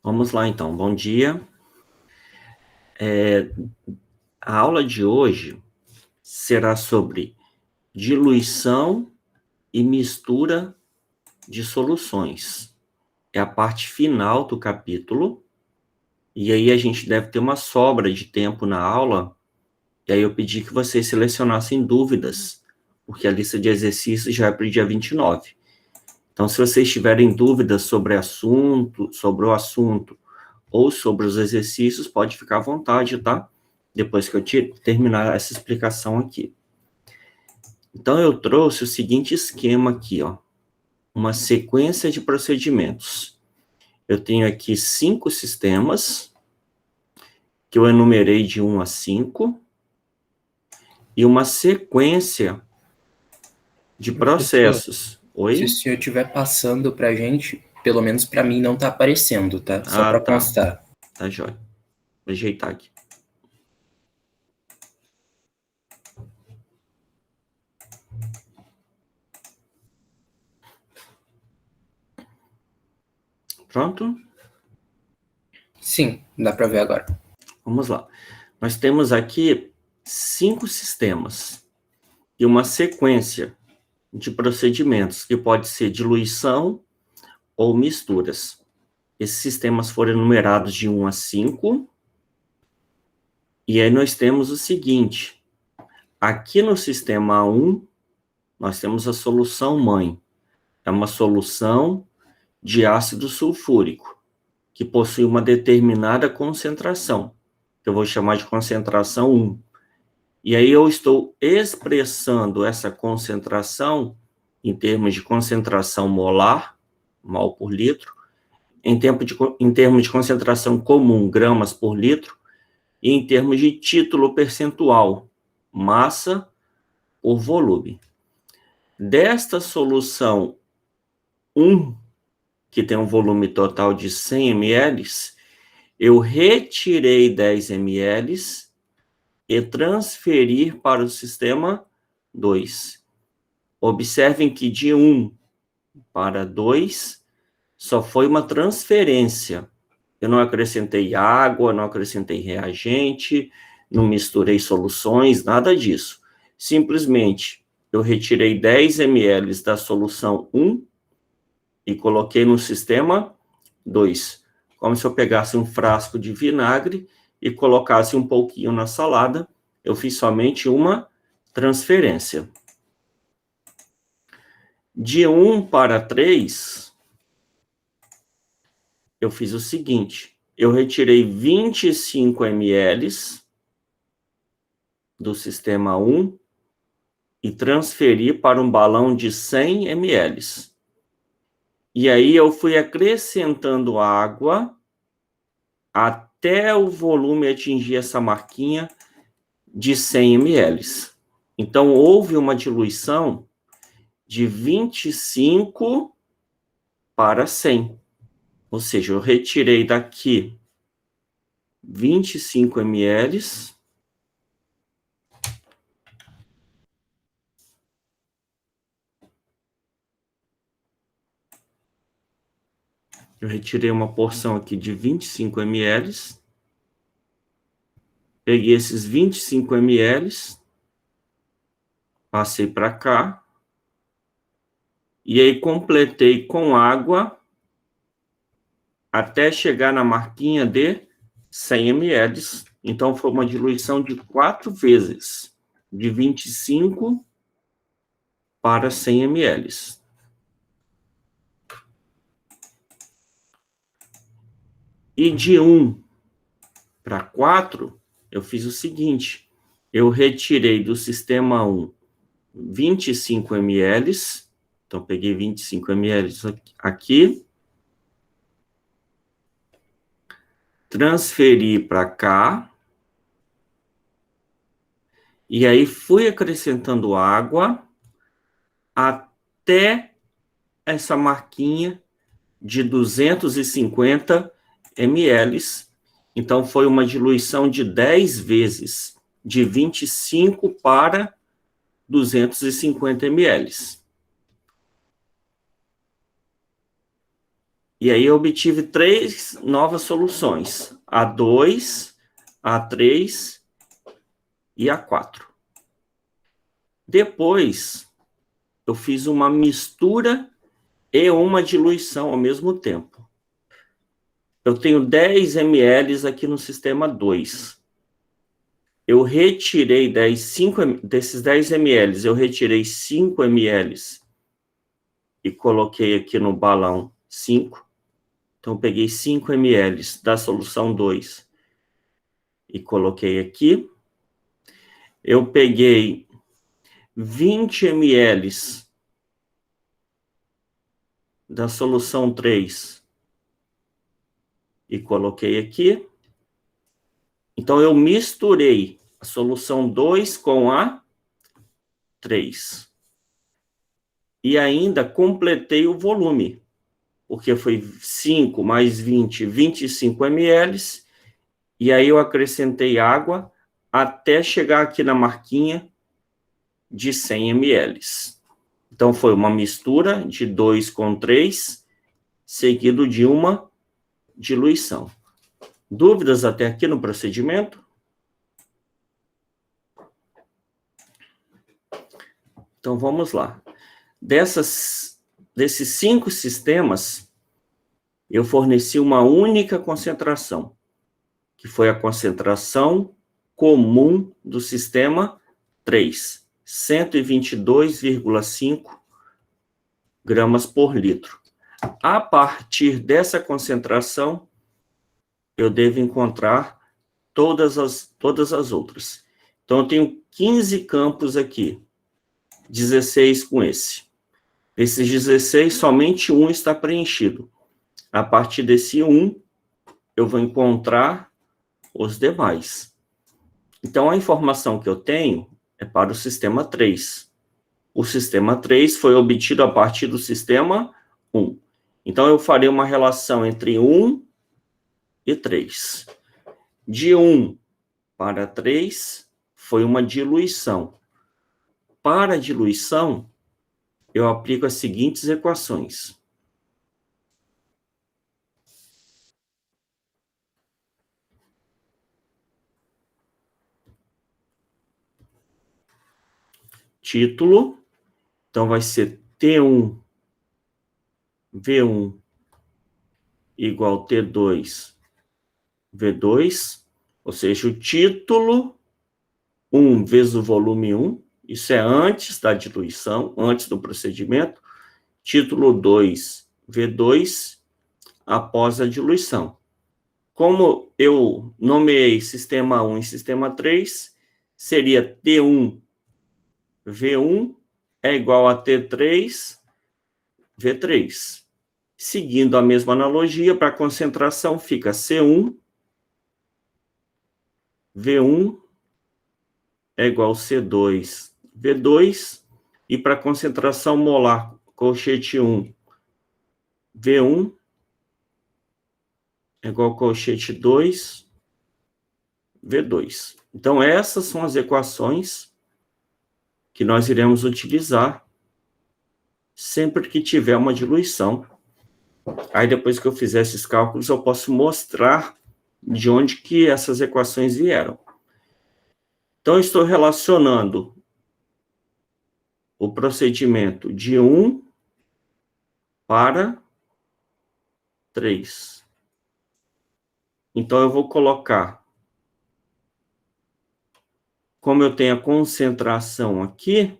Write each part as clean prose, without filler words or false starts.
Vamos lá, então. Bom dia. A aula de hoje será sobre diluição e mistura de soluções. É a parte final do capítulo, e aí a gente deve ter uma sobra de tempo na aula, e aí eu pedi que vocês selecionassem dúvidas, porque a lista de exercícios já é para o dia 29. Então, se vocês tiverem dúvidas sobre o assunto, ou sobre os exercícios, pode ficar à vontade, tá? Depois que eu terminar essa explicação aqui. Então, eu trouxe o seguinte esquema aqui, ó. Uma sequência de procedimentos. Eu tenho aqui 5 sistemas, que eu enumerei de 1 a 5, e uma sequência de processos. Se o Oi? senhor estiver passando para a gente, pelo menos para mim não está aparecendo, tá? Só para Tá. constar. Tá jóia. Vou ajeitar aqui. Pronto? Sim, dá para ver agora. Vamos lá. Nós temos aqui 5 sistemas e uma sequência de procedimentos, que pode ser diluição ou misturas. Esses sistemas foram enumerados de 1 a 5, e aí nós temos o seguinte: aqui no sistema 1, nós temos a solução mãe. É uma solução de ácido sulfúrico, que possui uma determinada concentração, que eu vou chamar de concentração 1. E aí eu estou expressando essa concentração em termos de concentração molar, mol por litro, em termos de concentração comum, gramas por litro, e em termos de título percentual, massa por volume. Desta solução 1, que tem um volume total de 100 ml, eu retirei 10 ml e transferi para o sistema 2. Observem que de 1 para 2 só foi uma transferência. Eu não acrescentei água, não acrescentei reagente, não misturei soluções, nada disso. Simplesmente, eu retirei 10 ml da solução 1 e coloquei no sistema 2. Como se eu pegasse um frasco de vinagre e colocasse um pouquinho na salada. Eu fiz somente uma transferência. De 1 para 3, eu fiz o seguinte: eu retirei 25 ml do sistema 1 e transferi para um balão de 100 ml. E aí eu fui acrescentando água até o volume atingir essa marquinha de 100 ml. Então, houve uma diluição de 25 para 100. Ou seja, eu retirei daqui 25 ml. Eu retirei uma porção aqui de 25 ml. Peguei esses 25 ml, passei para cá, e aí completei com água até chegar na marquinha de 100 ml. Então, foi uma diluição de 4 vezes, de 25 para 100 ml. E de 1 para 4, eu fiz o seguinte: eu retirei do sistema 1 25 ml, então peguei 25 ml aqui, transferi para cá, e aí fui acrescentando água até essa marquinha de 250 ml. Então, foi uma diluição de 10 vezes, de 25 para 250 ml. E aí eu obtive 3 novas soluções, A2, A3 e A4. Depois, eu fiz uma mistura e uma diluição ao mesmo tempo. Eu tenho 10 ml aqui no sistema 2. Eu retirei desses 10 ml, eu retirei 5 ml e coloquei aqui no balão 5. Então, eu peguei 5 ml da solução 2 e coloquei aqui. Eu peguei 20 ml da solução 3 e coloquei aqui. Então, eu misturei a solução 2 com a 3. E ainda completei o volume, porque foi 5 mais 20, 25 ml. E aí eu acrescentei água até chegar aqui na marquinha de 100 ml. Então, foi uma mistura de 2 com 3, seguido de uma diluição. Dúvidas até aqui no procedimento? Então, vamos lá. Desses 5 sistemas, eu forneci uma única concentração, que foi a concentração comum do sistema 3, 122,5 gramas por litro. A partir dessa concentração, eu devo encontrar todas as outras. Então, eu tenho 15 campos aqui, 16 com esse. Desses 16, somente um está preenchido. A partir desse 1, eu vou encontrar os demais. Então, a informação que eu tenho é para o sistema 3. O sistema 3 foi obtido a partir do sistema 1. Então, eu farei uma relação entre 1 e 3. De 1 para 3, foi uma diluição. Para a diluição, eu aplico as seguintes equações. Título, então vai ser T1, V1 igual T2, V2, ou seja, o título 1 vezes o volume 1, isso é antes da diluição, antes do procedimento. Título 2, V2, após a diluição. Como eu nomeei sistema 1 e sistema 3, seria T1, V1 é igual a T3, V3. Seguindo a mesma analogia, para a concentração, fica C1, V1 é igual a C2, V2, e para a concentração molar, colchete 1, V1 é igual a colchete 2, V2. Então, essas são as equações que nós iremos utilizar sempre que tiver uma diluição. Aí, depois que eu fizer esses cálculos, eu posso mostrar de onde que essas equações vieram. Então, eu estou relacionando o procedimento de 1 para 3. Então, eu vou colocar, como eu tenho a concentração aqui,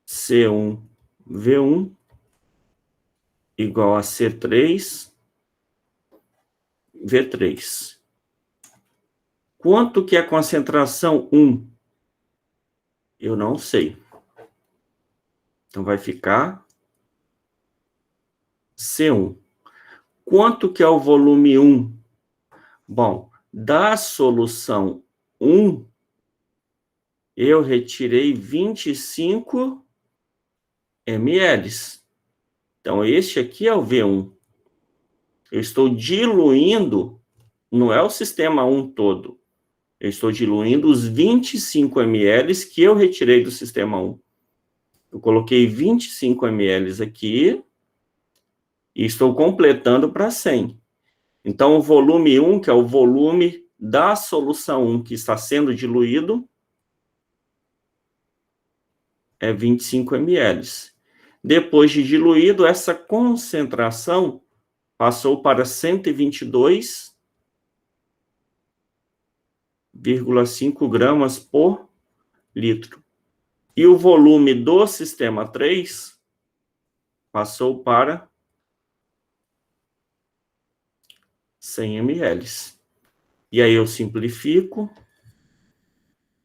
C1, V1, igual a C3, V3. Quanto que é a concentração 1? Eu não sei. Então, vai ficar C1. Quanto que é o volume 1? Bom, da solução 1, eu retirei 25 ml. Então, este aqui é o V1. Eu estou diluindo, não é o sistema 1 todo. Eu estou diluindo os 25 ml que eu retirei do sistema 1. Eu coloquei 25 ml aqui E estou completando para 100. Então, o volume 1, que é o volume da solução 1 que está sendo diluído, é 25 ml. Depois de diluído, essa concentração passou para 122,5 gramas por litro. E o volume do sistema 3 passou para 100 ml. E aí eu simplifico.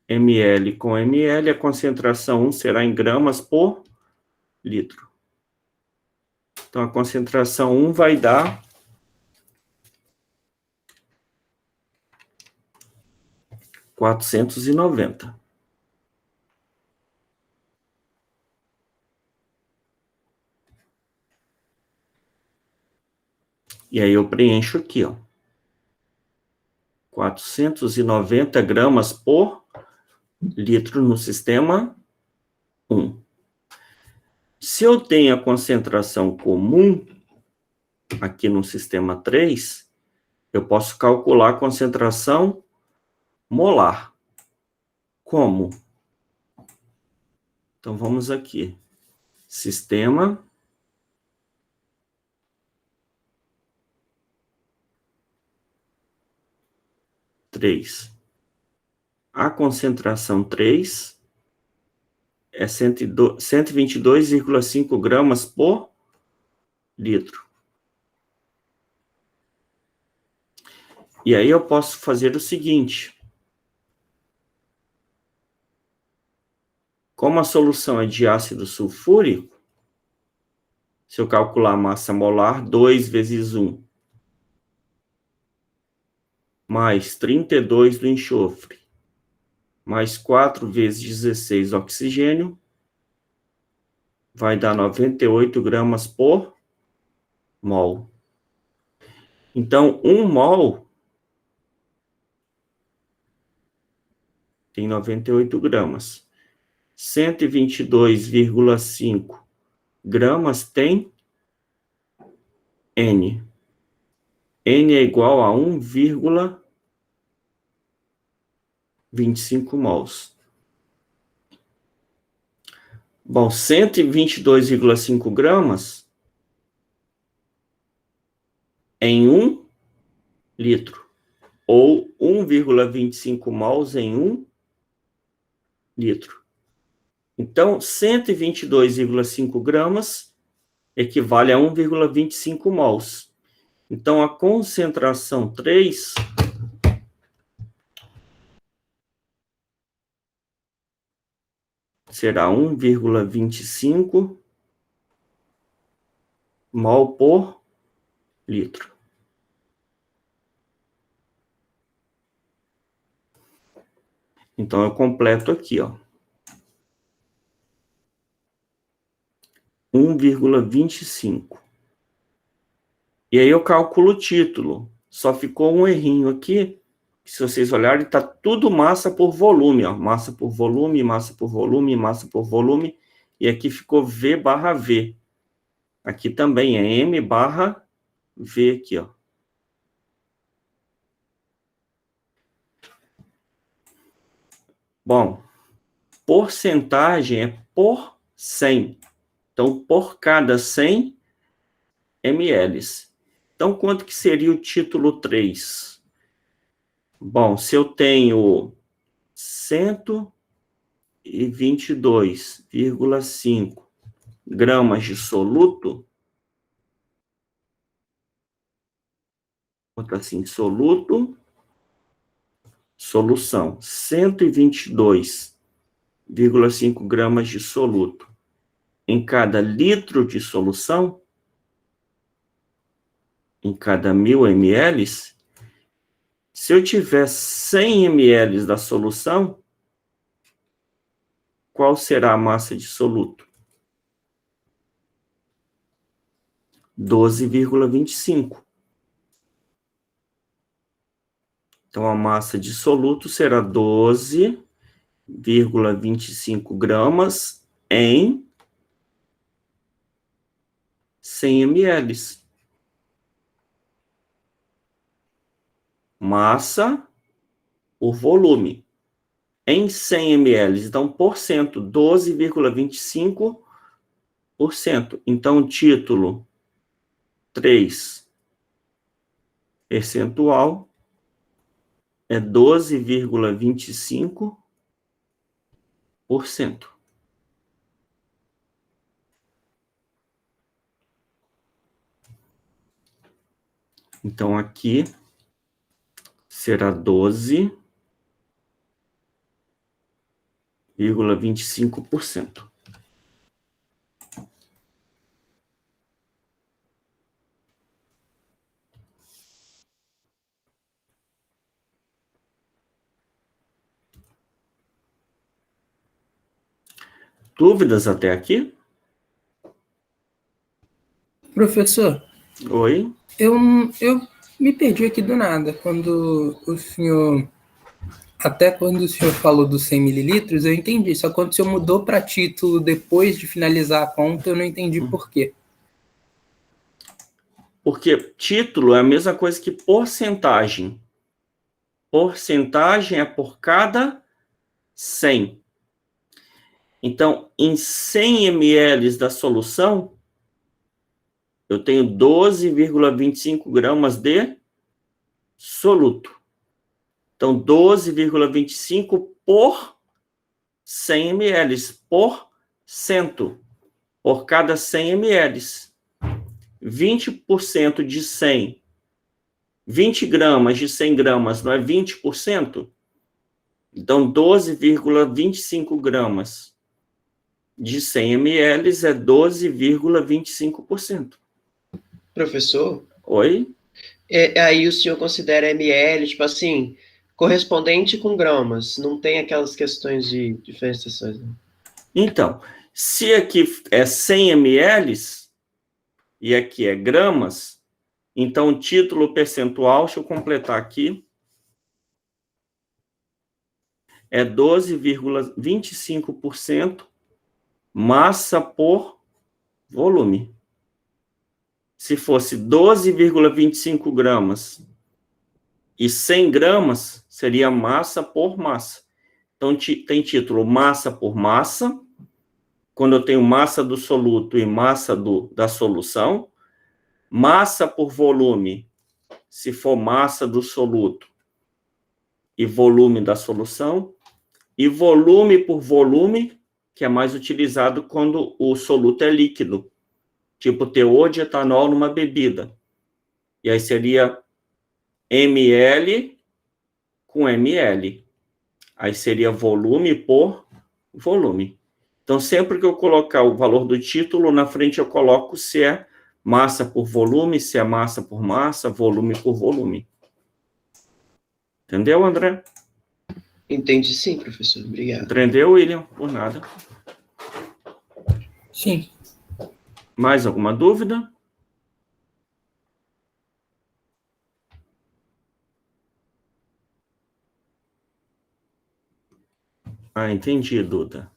ml com ml, a concentração 1 será em gramas por litro. Então, a concentração 1 vai dar 490. E aí eu preencho aqui, ó. 490 gramas por litro no sistema 1. Se eu tenho a concentração comum aqui no sistema 3, eu posso calcular a concentração molar. Como? Então, vamos aqui. Sistema 3. A concentração 3 é 122,5 gramas por litro. E aí eu posso fazer o seguinte. Como a solução é de ácido sulfúrico, se eu calcular a massa molar, 2 vezes 1, mais 32 do enxofre, mais 4 vezes 16 oxigênio, vai dar 98 gramas por mol. Então, 1 mol tem 98 gramas. 122,5 gramas tem N. N é igual a 1,25 mols. Bom, 122,5 gramas em 1 litro, ou 1,25 mols em 1 litro. Então, 122,5 gramas equivale a 1,25 mols. Então, a concentração 3 será 1,25 mol por litro. Então, eu completo aqui, ó. 1,25. E aí eu calculo o título. Só ficou um errinho aqui. Se vocês olharem, está tudo massa por volume, ó. Massa por volume, massa por volume, massa por volume. E aqui ficou V barra V. Aqui também é M barra V aqui, ó. Bom, porcentagem é por 100. Então, por cada 100 ml. Então, quanto que seria o título 3? Bom, se eu tenho 122,5 gramas de soluto, botar assim, soluto, solução, 122,5 gramas de soluto em cada litro de solução, em cada 1000 ml, se eu tiver 100 ml da solução, qual será a massa de soluto? 12,25. Então, a massa de soluto será 12,25 gramas em 100 ml. Massa por volume. Em 100 ml, então, porcento, 12,25%. Então, título 3, percentual, é 12,25%. Então, aqui será 12,25%. Dúvidas até aqui? Professor, Oi? eu me perdi aqui do nada. Até quando o senhor falou dos 100 mililitros, eu entendi. Só quando o senhor mudou para título depois de finalizar a conta, eu não entendi por quê. Porque título é a mesma coisa que porcentagem. Porcentagem é por cada 100. Então, em 100 ml da solução, eu tenho 12,25 gramas de soluto. Então, 12,25 por 100 ml, por cento, por cada 100 ml. 20% de 100, 20 gramas de 100 gramas, não é 20%? Então, 12,25 gramas de 100 ml é 12,25%. Professor, Oi? aí o senhor considera ml, tipo assim, correspondente com gramas, não tem aquelas questões de diferenciações, né? Então, se aqui é 100 ml e aqui é gramas, então o título percentual, deixa eu completar aqui, é 12,25% massa por volume. Se fosse 12,25 gramas e 100 gramas, seria massa por massa. Então, tem título massa por massa, quando eu tenho massa do soluto e massa da solução. Massa por volume, se for massa do soluto e volume da solução. E volume por volume, que é mais utilizado quando o soluto é líquido. Tipo teor de etanol numa bebida. E aí seria ml com ml. Aí seria volume por volume. Então, sempre que eu colocar o valor do título, na frente eu coloco se é massa por volume, se é massa por massa, volume por volume. Entendeu, André? Entendi sim, professor. Obrigado. Entendeu, William? Por nada. Sim. Mais alguma dúvida? Ah, entendi, Duda.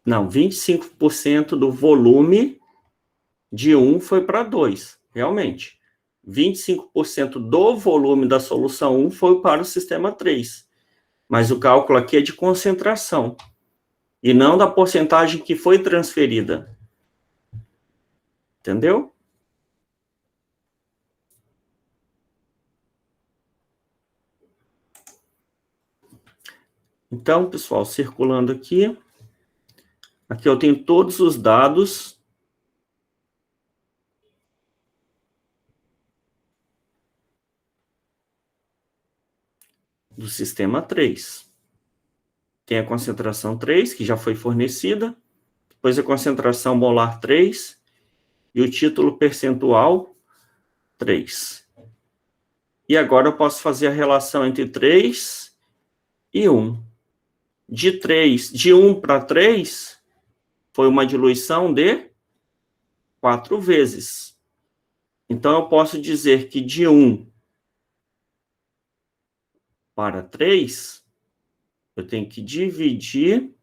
Não, 25% do volume de 1 foi para 2, realmente. 25% do volume da solução 1 foi para o sistema 3. Mas o cálculo aqui é de concentração, e não da porcentagem que foi transferida. Entendeu? Então, pessoal, circulando aqui. Aqui eu tenho todos os dados do sistema 3. Tem a concentração 3, que já foi fornecida, depois a concentração molar 3 e o título percentual 3. E agora eu posso fazer a relação entre 3 e 1. De 1 para 3, foi uma diluição de 4 vezes. Então, eu posso dizer que de 1 para 3, eu tenho que dividir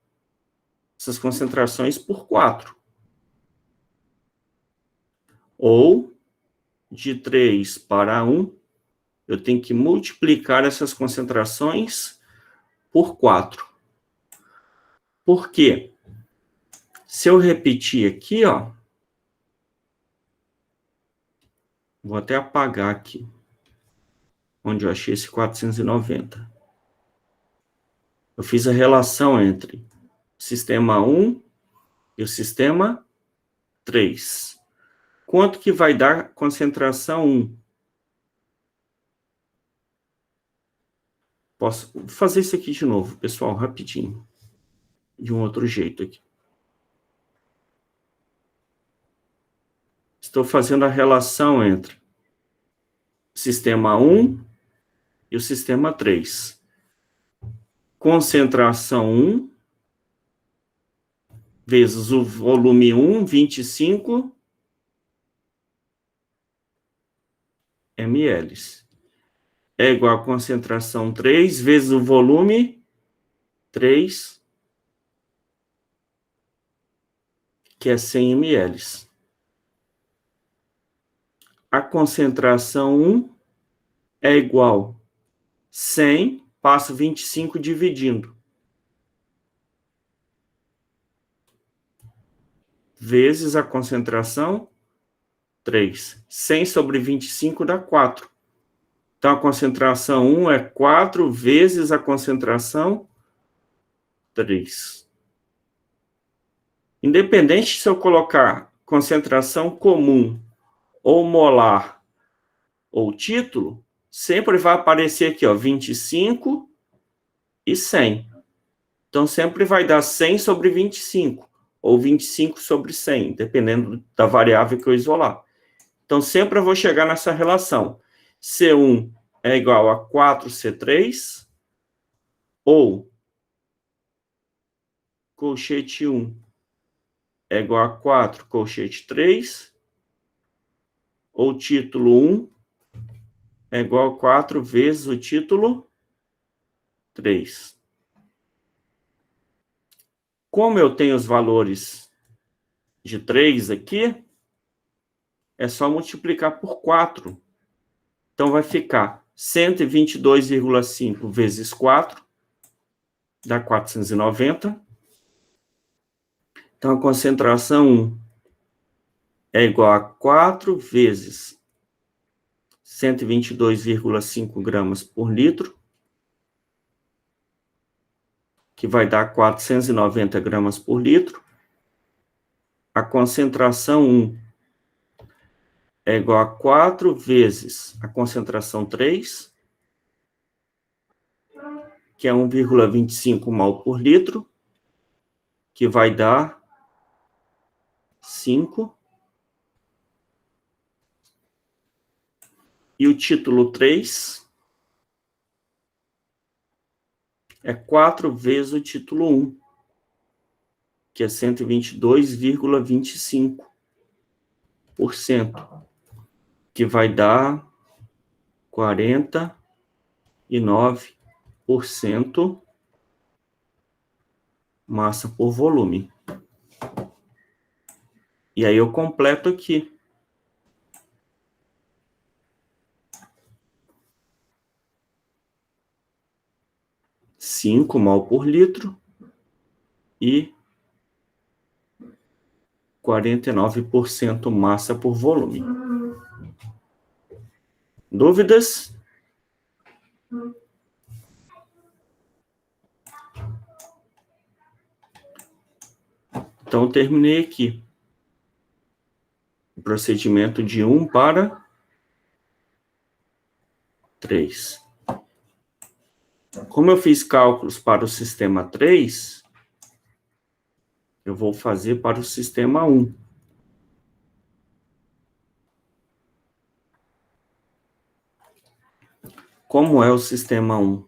essas concentrações por 4. Ou, de 3 para 1, eu tenho que multiplicar essas concentrações por 4. Por quê? Se eu repetir aqui, ó, vou até apagar aqui, onde eu achei esse 490. Eu fiz a relação entre o sistema 1 e o sistema 3. Quanto que vai dar concentração 1? Posso fazer isso aqui de novo, pessoal, rapidinho. De um outro jeito aqui. Estou fazendo a relação entre o sistema 1 e o sistema 3. Concentração 1 vezes o volume 1, 25 ml. É igual a concentração 3 vezes o volume 3, que é 100 ml. A concentração 1 é igual a 100, passo 25 dividindo, vezes a concentração 3. 100 sobre 25 dá 4. Então, a concentração 1 é 4 vezes a concentração 3. Independente se eu colocar concentração comum, ou molar, ou título, sempre vai aparecer aqui, ó, 25 e 100. Então, sempre vai dar 100 sobre 25, ou 25 sobre 100, dependendo da variável que eu isolar. Então, sempre eu vou chegar nessa relação. C1 é igual a 4C3, ou colchete 1 é igual a 4, colchete 3, ou título 1 é igual a 4 vezes o título 3. Como eu tenho os valores de 3 aqui, é só multiplicar por 4. Então, vai ficar 122,5 vezes 4, dá 490. Então, a concentração 1 é igual a 4 vezes 122,5 gramas por litro, que vai dar 490 gramas por litro. A concentração 1 é igual a 4 vezes a concentração 3, que é 1,25 mol por litro, que vai dar 5. E o título 3 é 4 vezes o título 1, que é 122,25%, que vai dar 49% massa por volume. E aí eu completo aqui. (5 mol por litro e 49% massa por volume. Dúvidas? Então, eu terminei aqui. O procedimento de 1 para 3. Como eu fiz cálculos para o sistema 3, eu vou fazer para o sistema 1. Como é o sistema 1?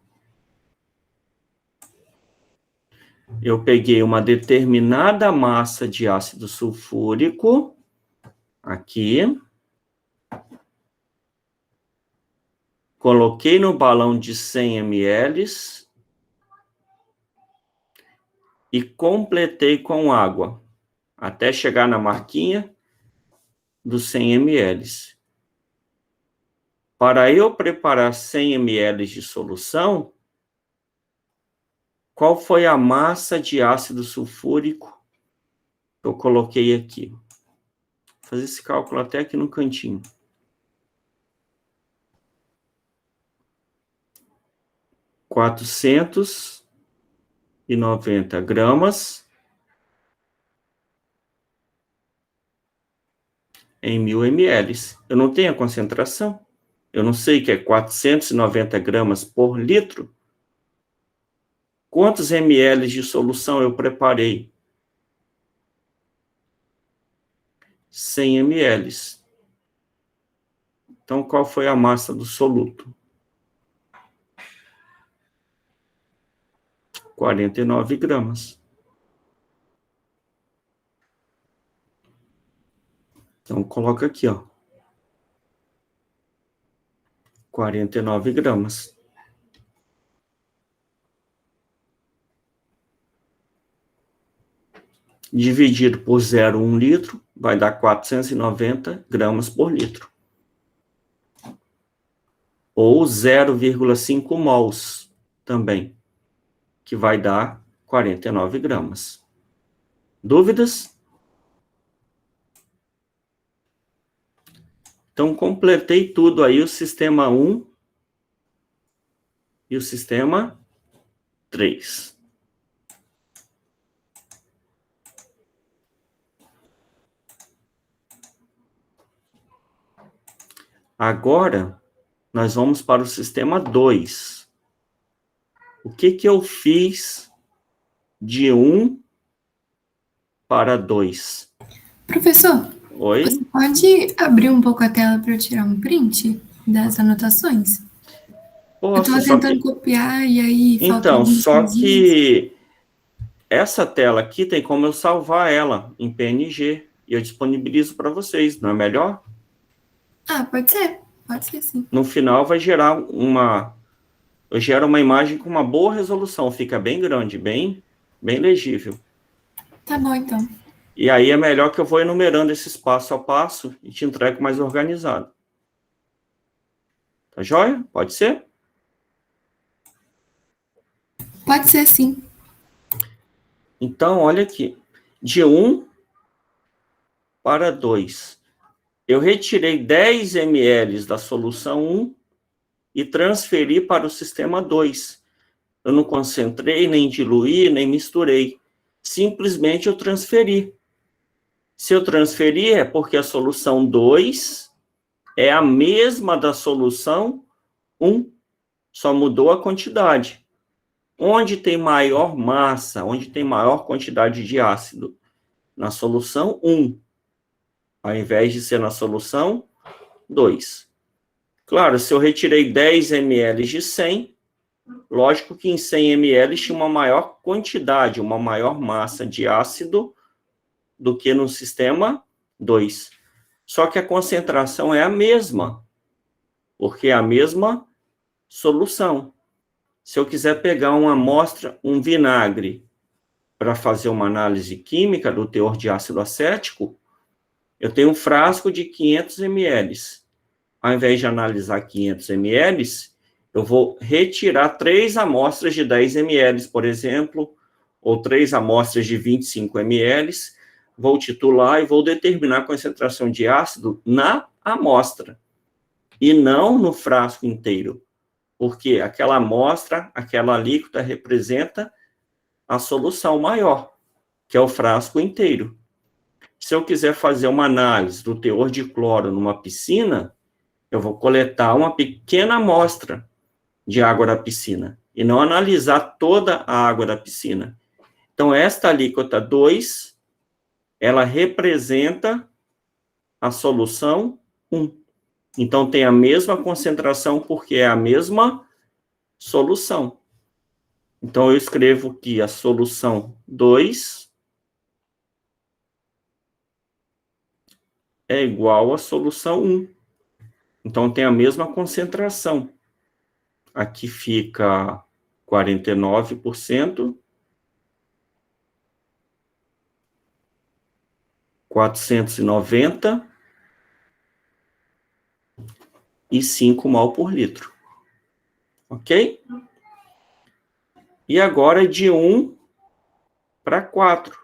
Eu peguei uma determinada massa de ácido sulfúrico, aqui, coloquei no balão de 100 ml e completei com água, até chegar na marquinha dos 100 ml. Para eu preparar 100 ml de solução, qual foi a massa de ácido sulfúrico que eu coloquei aqui? Vou fazer esse cálculo até aqui no cantinho. 490 gramas em 1000 ml. Eu não tenho a concentração. Eu não sei que é 490 gramas por litro. Quantos ml de solução eu preparei? 100 ml. Então, qual foi a massa do soluto? 49 gramas. Então, coloca aqui, ó. 49 gramas. Dividido por 0,1 litro, vai dar 490 gramas por litro. Ou 0,5 mols também, que vai dar 49 gramas. Dúvidas? Então, completei tudo aí, o sistema 1 e o sistema 3. Agora, nós vamos para o sistema 2. O que que eu fiz de 1 para 2? Professor, Oi? você pode abrir um pouco a tela para eu tirar um print das anotações? Eu Posso, estava só tentando que... copiar e aí faltou Então, algumas só coisinhas. que essa tela aqui tem como eu salvar ela em PNG e eu disponibilizo para vocês, não é melhor? Ah, pode ser sim. No final vai gerar eu gero uma imagem com uma boa resolução, fica bem grande, bem legível. Tá bom, então. E aí é melhor que eu vou enumerando esses passo a passo e te entrego mais organizado. Tá joia? Pode ser? Pode ser sim. Então, olha aqui. De 1 para 2. Eu retirei 10 ml da solução 1 e transferi para o sistema 2. Eu não concentrei, nem diluí, nem misturei. Simplesmente eu transferi. Se eu transferir, é porque a solução 2 é a mesma da solução 1, só mudou a quantidade. Onde tem maior massa, onde tem maior quantidade de ácido? Na solução 1, ao invés de ser na solução 2. Claro, se eu retirei 10 ml de 100, lógico que em 100 ml tinha uma maior quantidade, uma maior massa de ácido do que no sistema 2. Só que a concentração é a mesma, porque é a mesma solução. Se eu quiser pegar uma amostra, um vinagre, para fazer uma análise química do teor de ácido acético, eu tenho um frasco de 500 ml. Ao invés de analisar 500 ml, eu vou retirar 3 amostras de 10 ml, por exemplo, ou 3 amostras de 25 ml, vou titular e vou determinar a concentração de ácido na amostra, e não no frasco inteiro, porque aquela amostra, aquela alíquota representa a solução maior, que é o frasco inteiro. Se eu quiser fazer uma análise do teor de cloro numa piscina, eu vou coletar uma pequena amostra de água da piscina e não analisar toda a água da piscina. Então, esta alíquota 2, ela representa a solução 1. Então, tem a mesma concentração porque é a mesma solução. Então, eu escrevo que a solução 2 é igual à solução 1. Então, tem a mesma concentração. Aqui fica 49%, 490 e 5 mol por litro. Ok? E agora de 1 para 4.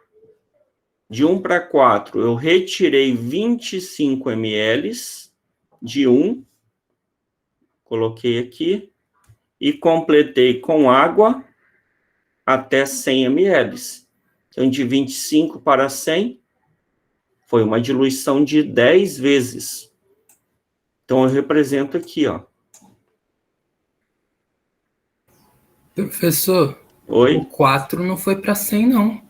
De 1 para 4, eu retirei 25 ml de 1, coloquei aqui, e completei com água até 100 ml. Então, de 25 para 100, foi uma diluição de 10 vezes. Então, eu represento aqui, ó. Professor, Oi? o 4 não foi para 100, não.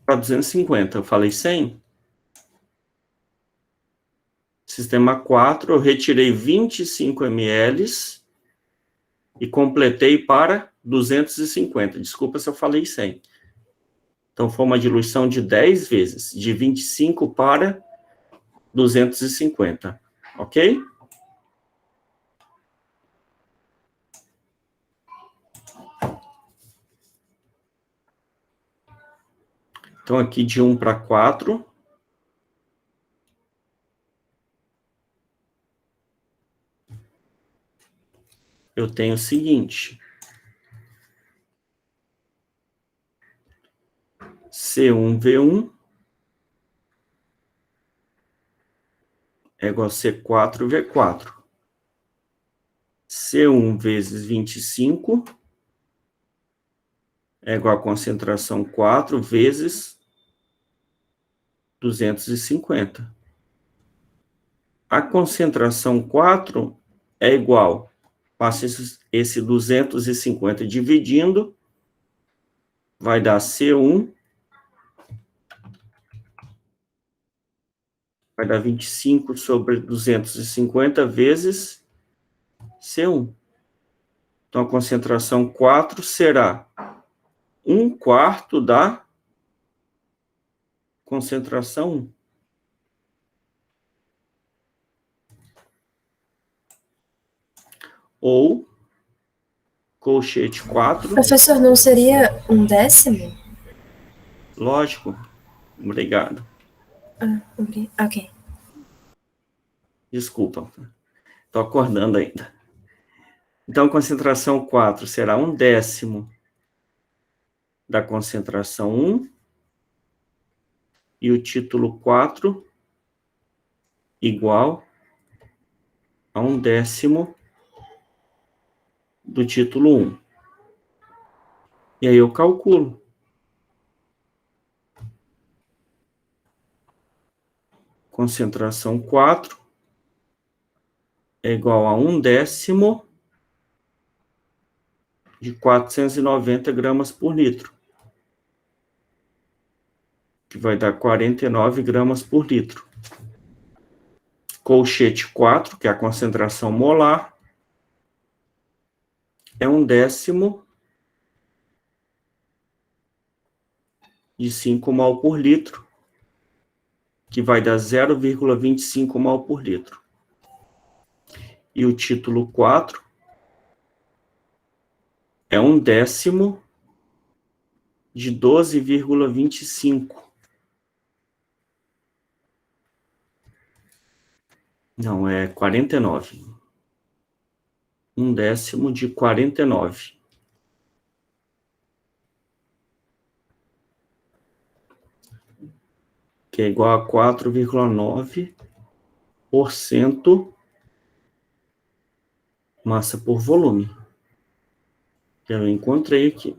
Para 250, eu falei 100? Sistema 4, eu retirei 25 ml e completei para 250. Desculpa se eu falei 100. Então, foi uma diluição de 10 vezes, de 25 para 250. Ok? Então, aqui de 1 para 4. Eu tenho o seguinte. C1V1 é igual a C4V4. C1 vezes 25 é igual a concentração 4 vezes 250. A concentração 4 é igual, passa esse 250 dividindo, vai dar C1, vai dar 25 sobre 250 vezes C1. Então, a concentração 4 será 1/4 da concentração 1. Ou colchete 4. Professor, não seria 1/10? Lógico. Obrigado. Ok. Desculpa. Estou acordando ainda. Então, a concentração 4 será 1/10 da concentração 1. E o título 4 igual a 1/10 do título 1. E aí eu calculo. Concentração 4 é igual a 1/10 de 490 gramas por litro, que vai dar 49 gramas por litro. Colchete 4, que é a concentração molar, é 1/10 de 5 mol por litro, que vai dar 0,25 mol por litro. E o título 4 é 1/10 de 12,25. Não, é 49. 1/10 de 49. Que é igual a 4,9% massa por volume. Que eu encontrei aqui.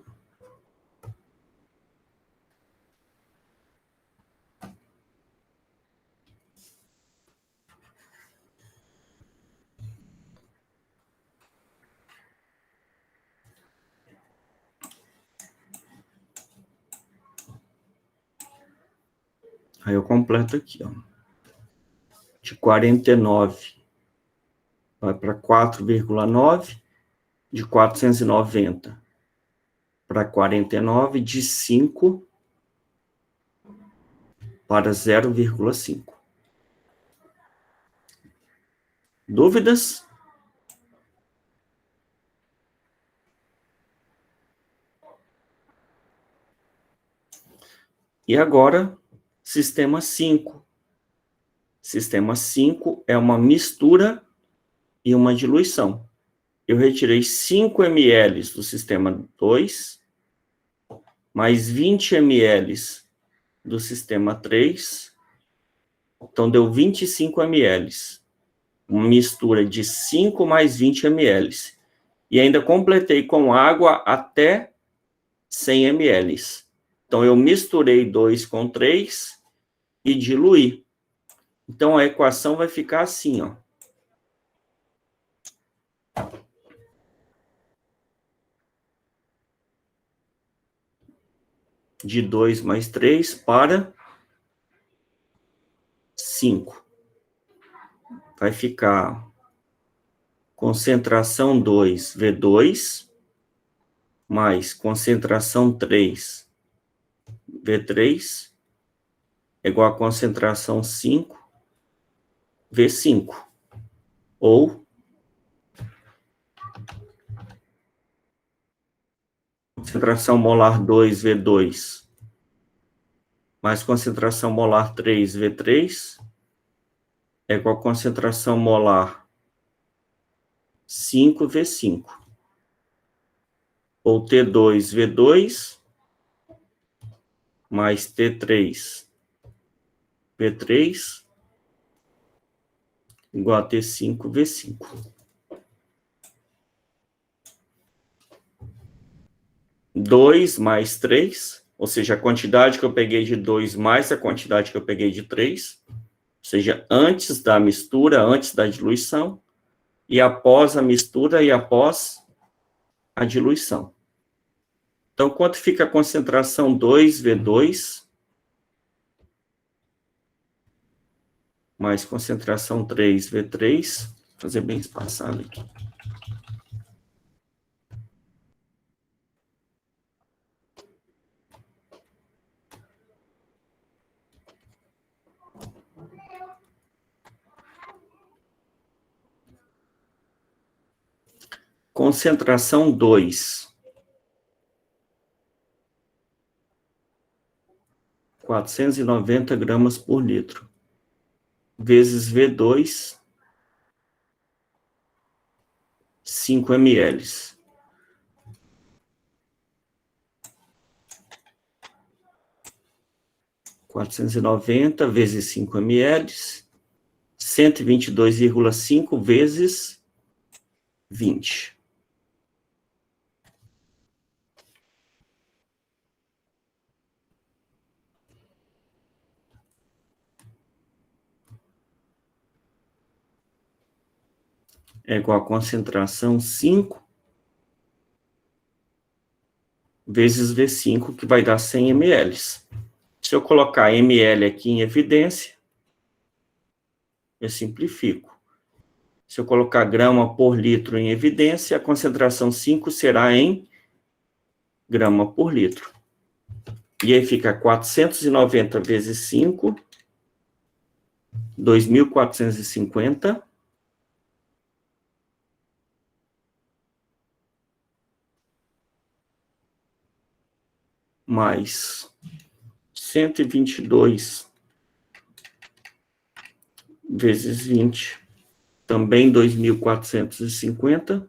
Aí eu completo aqui, ó. De 49 vai para 4,9, de 490 para 49, de 5 para 0,5. Dúvidas? E agora, sistema 5. Sistema 5 é uma mistura e uma diluição. Eu retirei 5 ml do sistema 2, mais 20 ml do sistema 3, então deu 25 ml. Uma mistura de 5 mais 20 ml. E ainda completei com água até 100 ml. Então, eu misturei 2 com 3 e diluí. Então, a equação vai ficar assim, ó. De 2 mais 3 para 5. Vai ficar concentração 2, V2, mais concentração 3, V3, igual a concentração 5, V5. Ou concentração molar 2, V2, mais concentração molar 3, V3, é igual a concentração molar 5, V5. Ou T2, V2, mais T3, V3, igual a T5, V5. 2 mais 3, ou seja, a quantidade que eu peguei de 2 mais a quantidade que eu peguei de 3, ou seja, antes da mistura, antes da diluição, e após a mistura e após a diluição. Então, quanto fica a concentração 2V2 mais concentração 3V3, vou fazer bem espaçado aqui. Concentração 2. 490 gramas por litro. Vezes V2, 5 ml. (490 vezes 5 ml), 122,5 vezes 20. É igual a concentração 5 vezes V5, que vai dar 100 ml. Se eu colocar ml aqui em evidência, eu simplifico. Se eu colocar grama por litro em evidência, a concentração 5 será em grama por litro. E aí fica 490 vezes 5, 2.450, mais 122 vezes 20, também 2.450,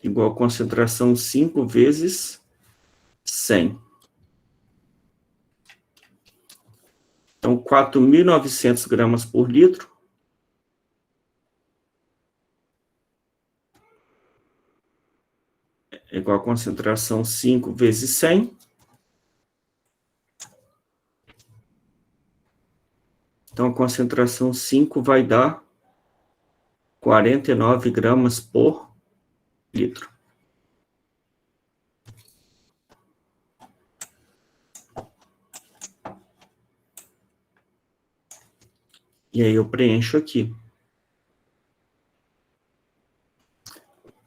igual a concentração 5 vezes 100. Então, 4.900 gramas por litro. É igual a concentração 5 vezes 100. Então, a concentração 5 vai dar 49 gramas por litro. E aí eu preencho aqui.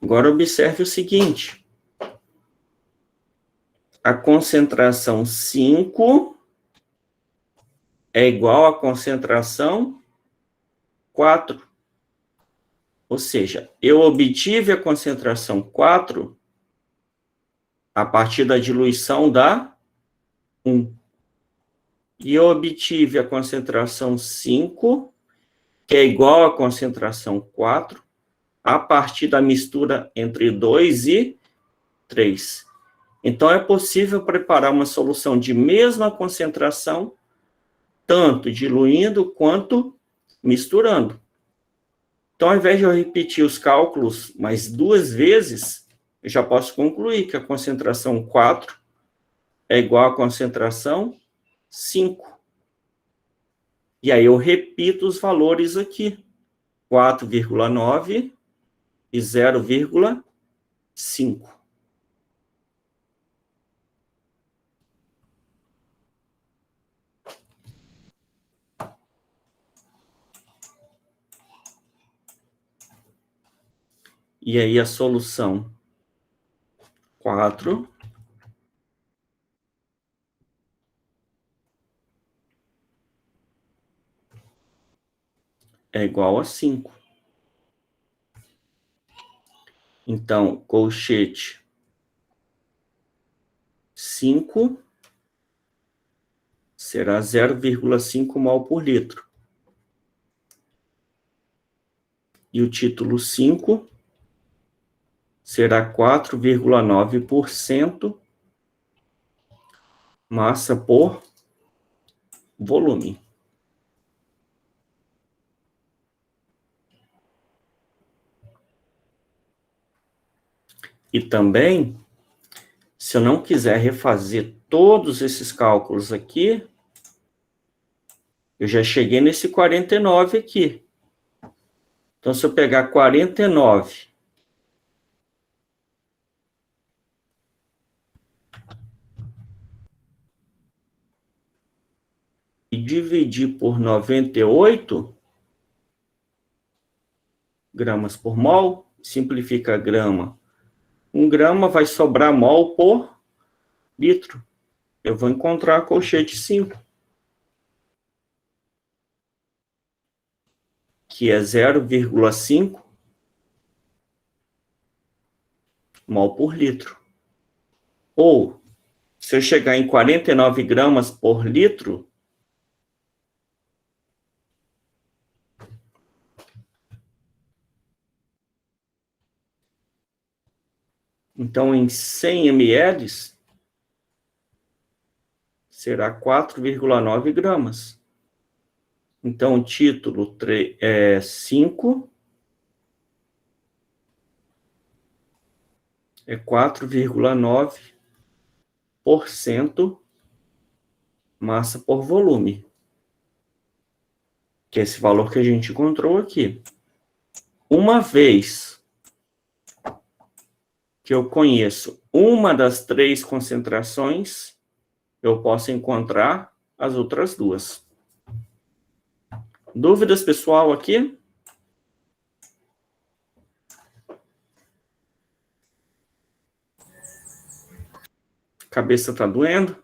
Agora observe o seguinte. A concentração 5 é igual à concentração 4. Ou seja, eu obtive a concentração 4 A partir da diluição dá 1. E eu obtive a concentração 5, que é igual à concentração 4, a partir da mistura entre 2 e 3. Então, é possível preparar uma solução de mesma concentração, tanto diluindo quanto misturando. Então, ao invés de eu repetir os cálculos mais 2 vezes, eu já posso concluir que a concentração 4 é igual à concentração 5. E aí eu repito os valores aqui, 4,9 e 0,5. E aí a solução 4 é igual a 5. Então, colchete 5 será 0,5 mol por litro. E o título 5 será 4,9% massa por volume. E também, se eu não quiser refazer todos esses cálculos aqui, eu já cheguei nesse 49 aqui. Então, se eu pegar 49 e dividir por 98 gramas por mol, simplifica a grama. 1 grama vai sobrar mol por litro. Eu vou encontrar colchete 5, que é 0,5 mol por litro. Ou, se eu chegar em 49 gramas por litro, então em 100 ml, será 4,9 gramas. Então, o título é 5, é 4,9% massa por volume, que é esse valor que a gente encontrou aqui. Uma vez que eu conheço uma das 3 concentrações, eu posso encontrar as outras 2. Dúvidas, pessoal, aqui? Cabeça tá doendo?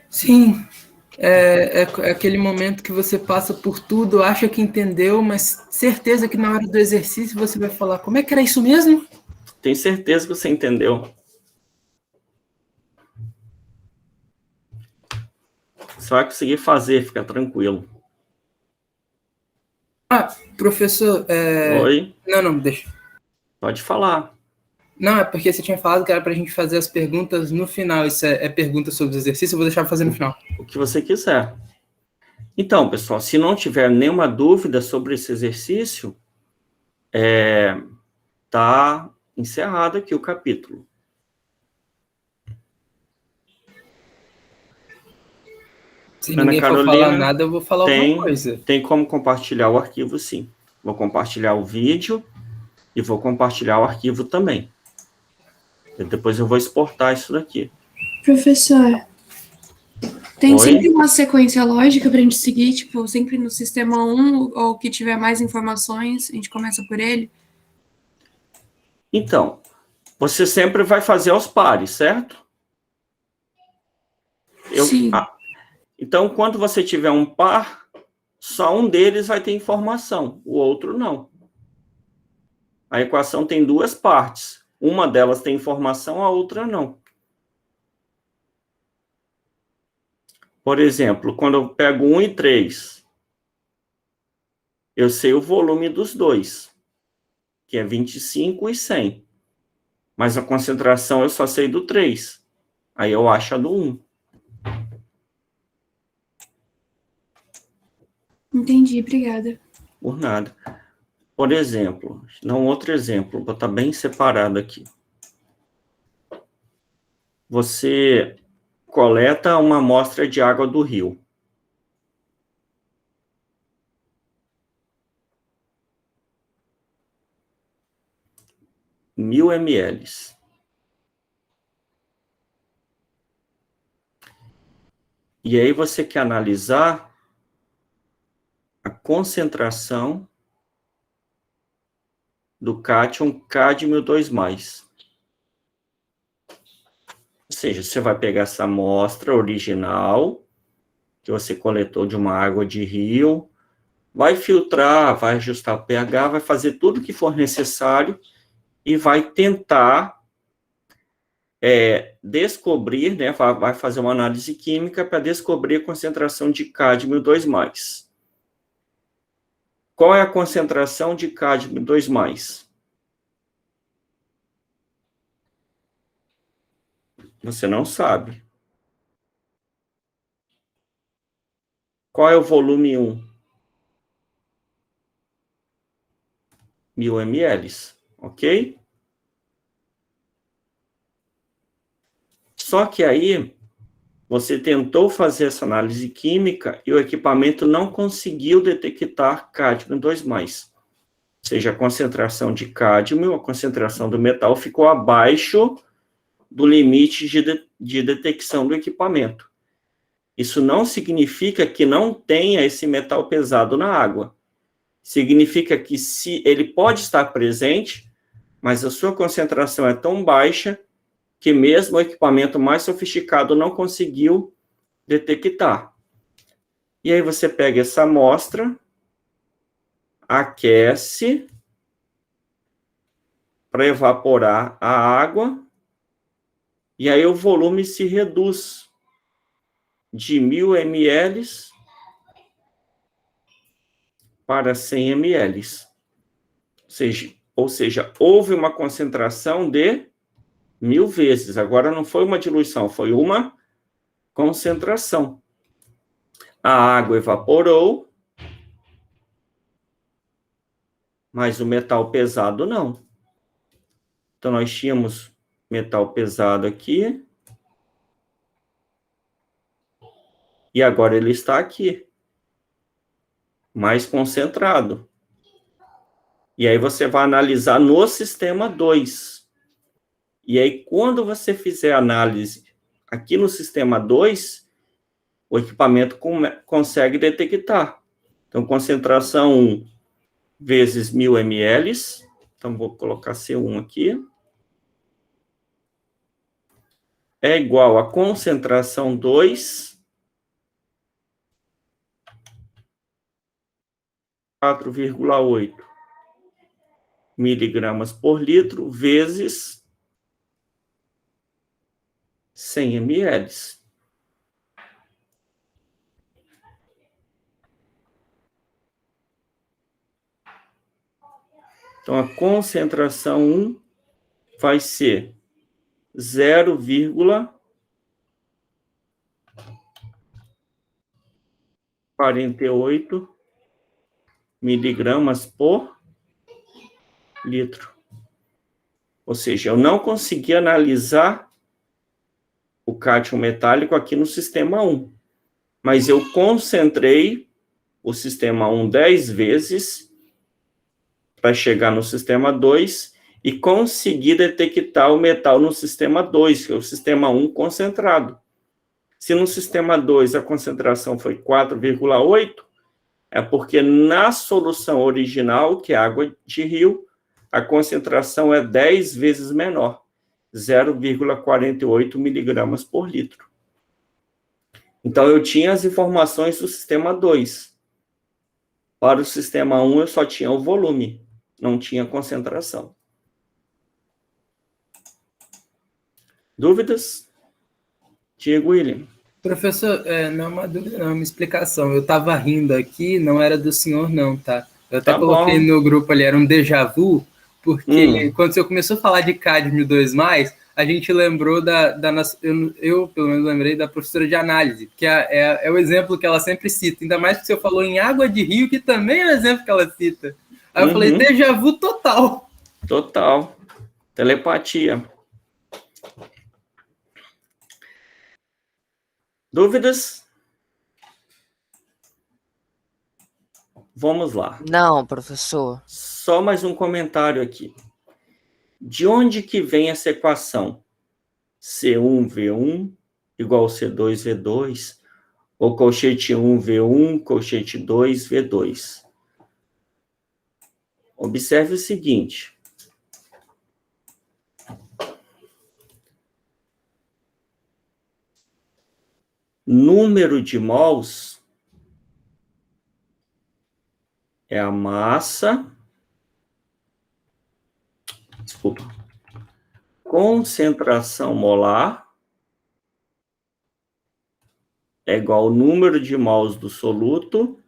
Sim, é aquele momento que você passa por tudo, acha que entendeu, mas certeza que na hora do exercício você vai falar, como é que era isso mesmo? Tenho certeza que você entendeu. Você vai conseguir fazer, fica tranquilo. Ah, professor, Oi? Não, deixa. Pode falar. Não, é porque você tinha falado que era para a gente fazer as perguntas no final. Isso é pergunta sobre os exercícios, eu vou deixar para fazer no final. O que você quiser. Então, pessoal, se não tiver nenhuma dúvida sobre esse exercício, tá encerrado aqui o capítulo. Se ninguém for falar nada, eu vou falar alguma coisa. Tem como compartilhar o arquivo, sim. Vou compartilhar o vídeo e vou compartilhar o arquivo também. E depois eu vou exportar isso daqui. Professor, tem Oi? sempre uma sequência lógica para a gente seguir, tipo, sempre no sistema 1, ou que tiver mais informações, a gente começa por ele? Então, você sempre vai fazer aos pares, certo? Sim. Então, quando você tiver um par, só um deles vai ter informação, o outro não. A equação tem 2 partes. Uma delas tem informação, a outra não. Por exemplo, quando eu pego 1 e 3, eu sei o volume dos dois, que é 25 e 100. Mas a concentração eu só sei do 3. Aí eu acho a do 1. Entendi, obrigada. Por nada. Por exemplo, não outro exemplo, vou botar bem separado aqui. Você coleta uma amostra de água do rio. Mil ml. E aí você quer analisar a concentração do cátion cádmio 2+. Ou seja, você vai pegar essa amostra original, que você coletou de uma água de rio, vai filtrar, vai ajustar o pH, vai fazer tudo o que for necessário e vai tentar descobrir, né, vai fazer uma análise química para descobrir a concentração de cádmio 2+. Qual é a concentração de cádmio 2+? Você não sabe. Qual é o volume 1? 1000 ml, ok? Só que aí, você tentou fazer essa análise química e o equipamento não conseguiu detectar cádmio 2+. Ou seja, a concentração de cádmio, a concentração do metal ficou abaixo do limite de detecção do equipamento. Isso não significa que não tenha esse metal pesado na água. Significa que ele pode estar presente, mas a sua concentração é tão baixa que mesmo o equipamento mais sofisticado não conseguiu detectar. E aí você pega essa amostra, aquece para evaporar a água, e aí o volume se reduz de 1000 ml para 100 ml. Ou seja, houve uma concentração de 1000 vezes. Agora não foi uma diluição, foi uma concentração. A água evaporou, mas o metal pesado não. Então, nós tínhamos metal pesado aqui, e agora ele está aqui, mais concentrado. E aí você vai analisar no sistema 2. E aí, quando você fizer análise aqui no sistema 2, o equipamento consegue detectar. Então, concentração 1 vezes 1000 ml. Então, vou colocar C1 aqui. É igual a concentração 2, 4,8 miligramas por litro, vezes 100 ml. Então, a concentração 1 vai ser 0,48 miligramas por litro. Ou seja, eu não consegui analisar o cátion metálico aqui no sistema 1, mas eu concentrei o sistema 1 10 vezes para chegar no sistema 2 e conseguir detectar o metal no sistema 2, que é o sistema 1 concentrado. Se no sistema 2 a concentração foi 4,8, é porque na solução original, que é água de rio, a concentração é 10 vezes menor, 0,48 miligramas por litro. Então, eu tinha as informações do sistema 2. Para o sistema 1, eu só tinha o volume, não tinha concentração. Dúvidas? Diego William. Professor, não é uma dúvida, não, é uma explicação. Eu estava rindo aqui, não era do senhor, não, tá? Eu até coloquei no grupo ali, era um déjà vu, porque quando o senhor começou a falar de cádmio 2+, a gente lembrou eu pelo menos lembrei da professora de análise, que é o exemplo que ela sempre cita, ainda mais que o senhor falou em água de rio, que também é o exemplo que ela cita. Aí eu falei, déjà vu total. Total. Telepatia. Dúvidas? Vamos lá. Não, professor. Só mais um comentário aqui. De onde que vem essa equação? C1V1 igual C2V2, ou colchete 1V1, colchete 2V2. Observe o seguinte. Número de mols é a massa, desculpa, concentração molar é igual ao número de mols do soluto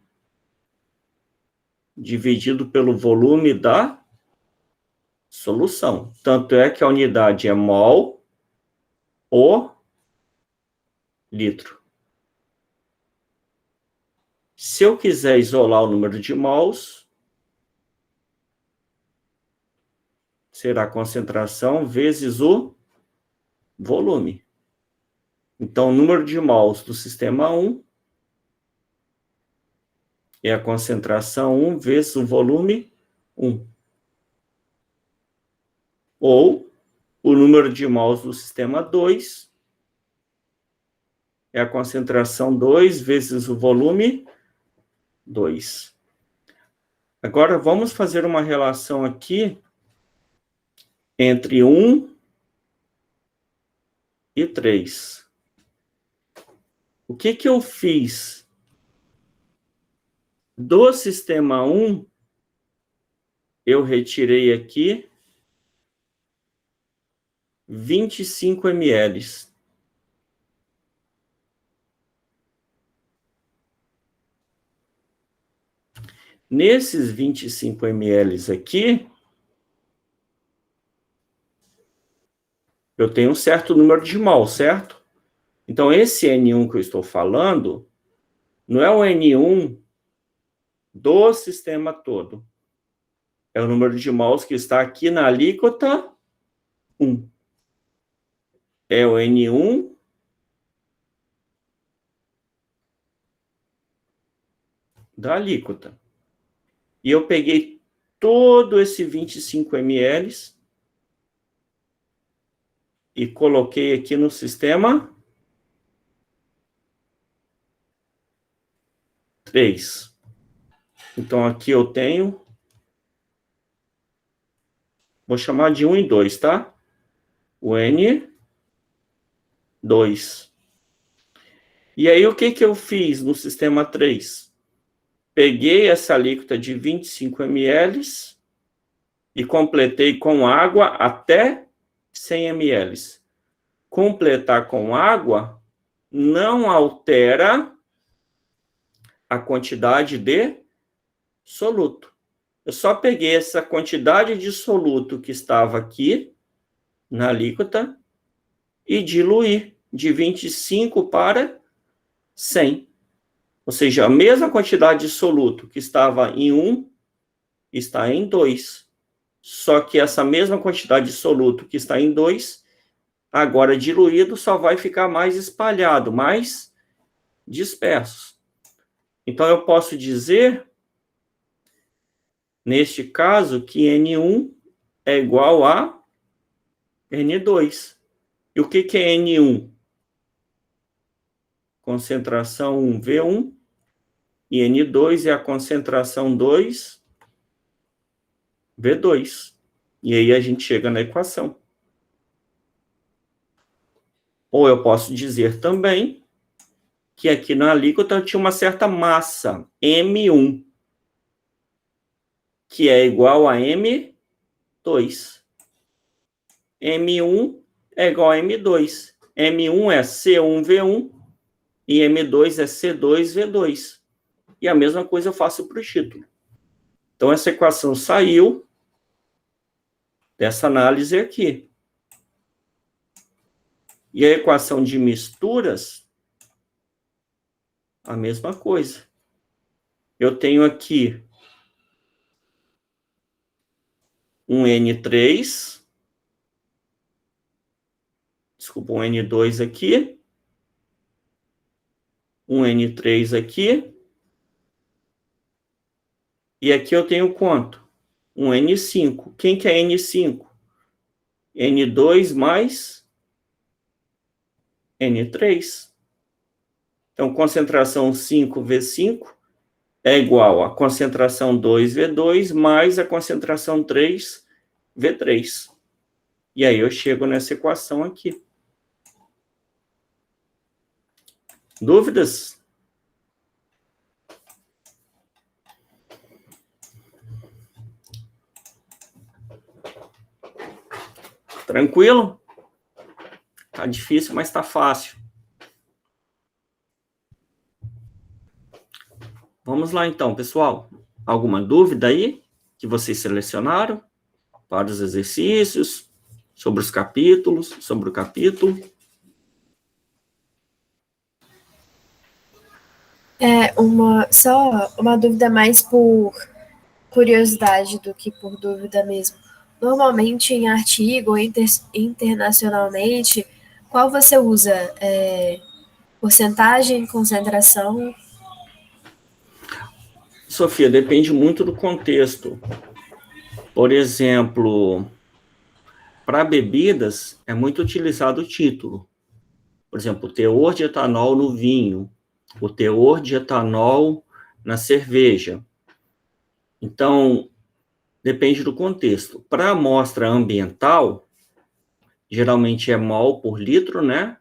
dividido pelo volume da solução. Tanto é que a unidade é mol por litro. Se eu quiser isolar o número de mols, será a concentração vezes o volume. Então, o número de mols do sistema 1 é a concentração 1 vezes o volume 1. Ou o número de mols do sistema 2 é a concentração 2 vezes o volume 2. Agora, vamos fazer uma relação aqui entre 1 e 3. O que eu fiz? Do sistema 1, eu retirei aqui 25 ml. Nesses 25 ml aqui, eu tenho um certo número de mol, certo? Então, esse N1 que eu estou falando, não é o N1 do sistema todo. É o número de mols que está aqui na alíquota 1. É o N1 da alíquota. E eu peguei todo esse 25 ml e coloquei aqui no sistema 3. Então, aqui eu tenho, vou chamar de 1 e 2, tá? O N2. E aí, o que eu fiz no sistema 3? Peguei essa alíquota de 25 ml e completei com água até 100 ml. Completar com água não altera a quantidade de soluto. Eu só peguei essa quantidade de soluto que estava aqui na alíquota e diluí de 25 para 100. Ou seja, a mesma quantidade de soluto que estava em 1 está em 2. Só que essa mesma quantidade de soluto que está em 2, agora diluído, só vai ficar mais espalhado, mais disperso. Então, eu posso dizer, neste caso, que N1 é igual a N2. E o que é N1? Concentração 1V1, e N2 é a concentração 2V2. E aí a gente chega na equação. Ou eu posso dizer também que aqui na alíquota eu tinha uma certa massa, M1, que é igual a M2. M1 é igual a M2. M1 é C1V1 e M2 é C2V2. E a mesma coisa eu faço para o título. Então, essa equação saiu dessa análise aqui. E a equação de misturas, a mesma coisa. Eu tenho aqui um N3, desculpa, um N2 aqui, um N3 aqui, e aqui eu tenho quanto? Um N5. Quem que é N5? N2 mais N3. Então, concentração 5V5 é igual a concentração 2V2 mais a concentração 3V3. E aí eu chego nessa equação aqui. Dúvidas? Tranquilo? Tá difícil, mas tá fácil. Vamos lá então, pessoal. Alguma dúvida aí que vocês selecionaram para os exercícios, sobre os capítulos, sobre o capítulo? Só uma dúvida mais por curiosidade do que por dúvida mesmo. Normalmente em artigo ou internacionalmente, qual você usa? Porcentagem, concentração? Sofia, depende muito do contexto. Por exemplo, para bebidas é muito utilizado o título. Por exemplo, o teor de etanol no vinho, o teor de etanol na cerveja. Então, depende do contexto. Para amostra ambiental, geralmente é mol por litro, né?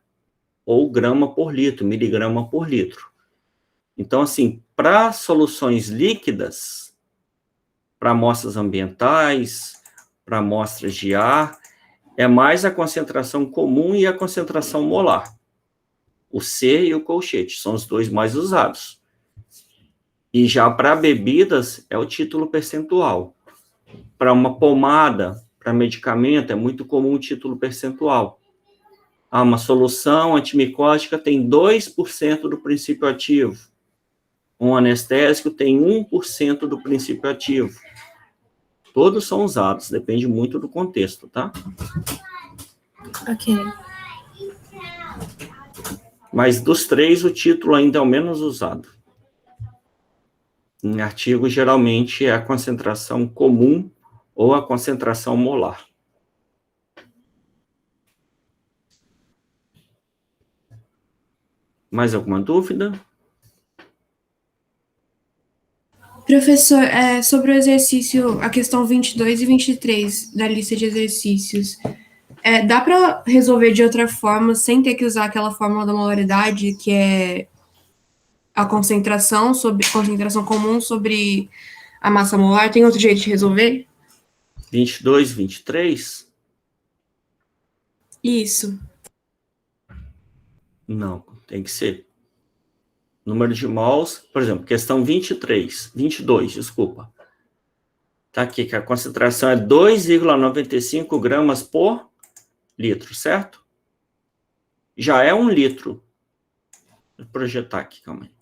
Ou grama por litro, miligrama por litro. Então, assim, para soluções líquidas, para amostras ambientais, para amostras de ar, é mais a concentração comum e a concentração molar. O C e o colchete são os dois mais usados. E já para bebidas, é o título percentual. Para uma pomada, para medicamento, é muito comum o título percentual. Uma solução antimicótica tem 2% do princípio ativo. Um anestésico tem 1% do princípio ativo. Todos são usados, depende muito do contexto, tá? Ok. Mas dos três, o título ainda é o menos usado. Em artigo, geralmente, é a concentração comum ou a concentração molar. Mais alguma dúvida? Professor, sobre o exercício, a questão 22 e 23 da lista de exercícios, dá para resolver de outra forma, sem ter que usar aquela fórmula da molaridade, que é a concentração comum sobre a massa molar? Tem outro jeito de resolver? 22, 23? Isso. Não, tem que ser número de mols, por exemplo, questão 22, desculpa. Tá aqui que a concentração é 2,95 gramas por litro, certo? Já é 1 litro. Vou projetar aqui, calma aí.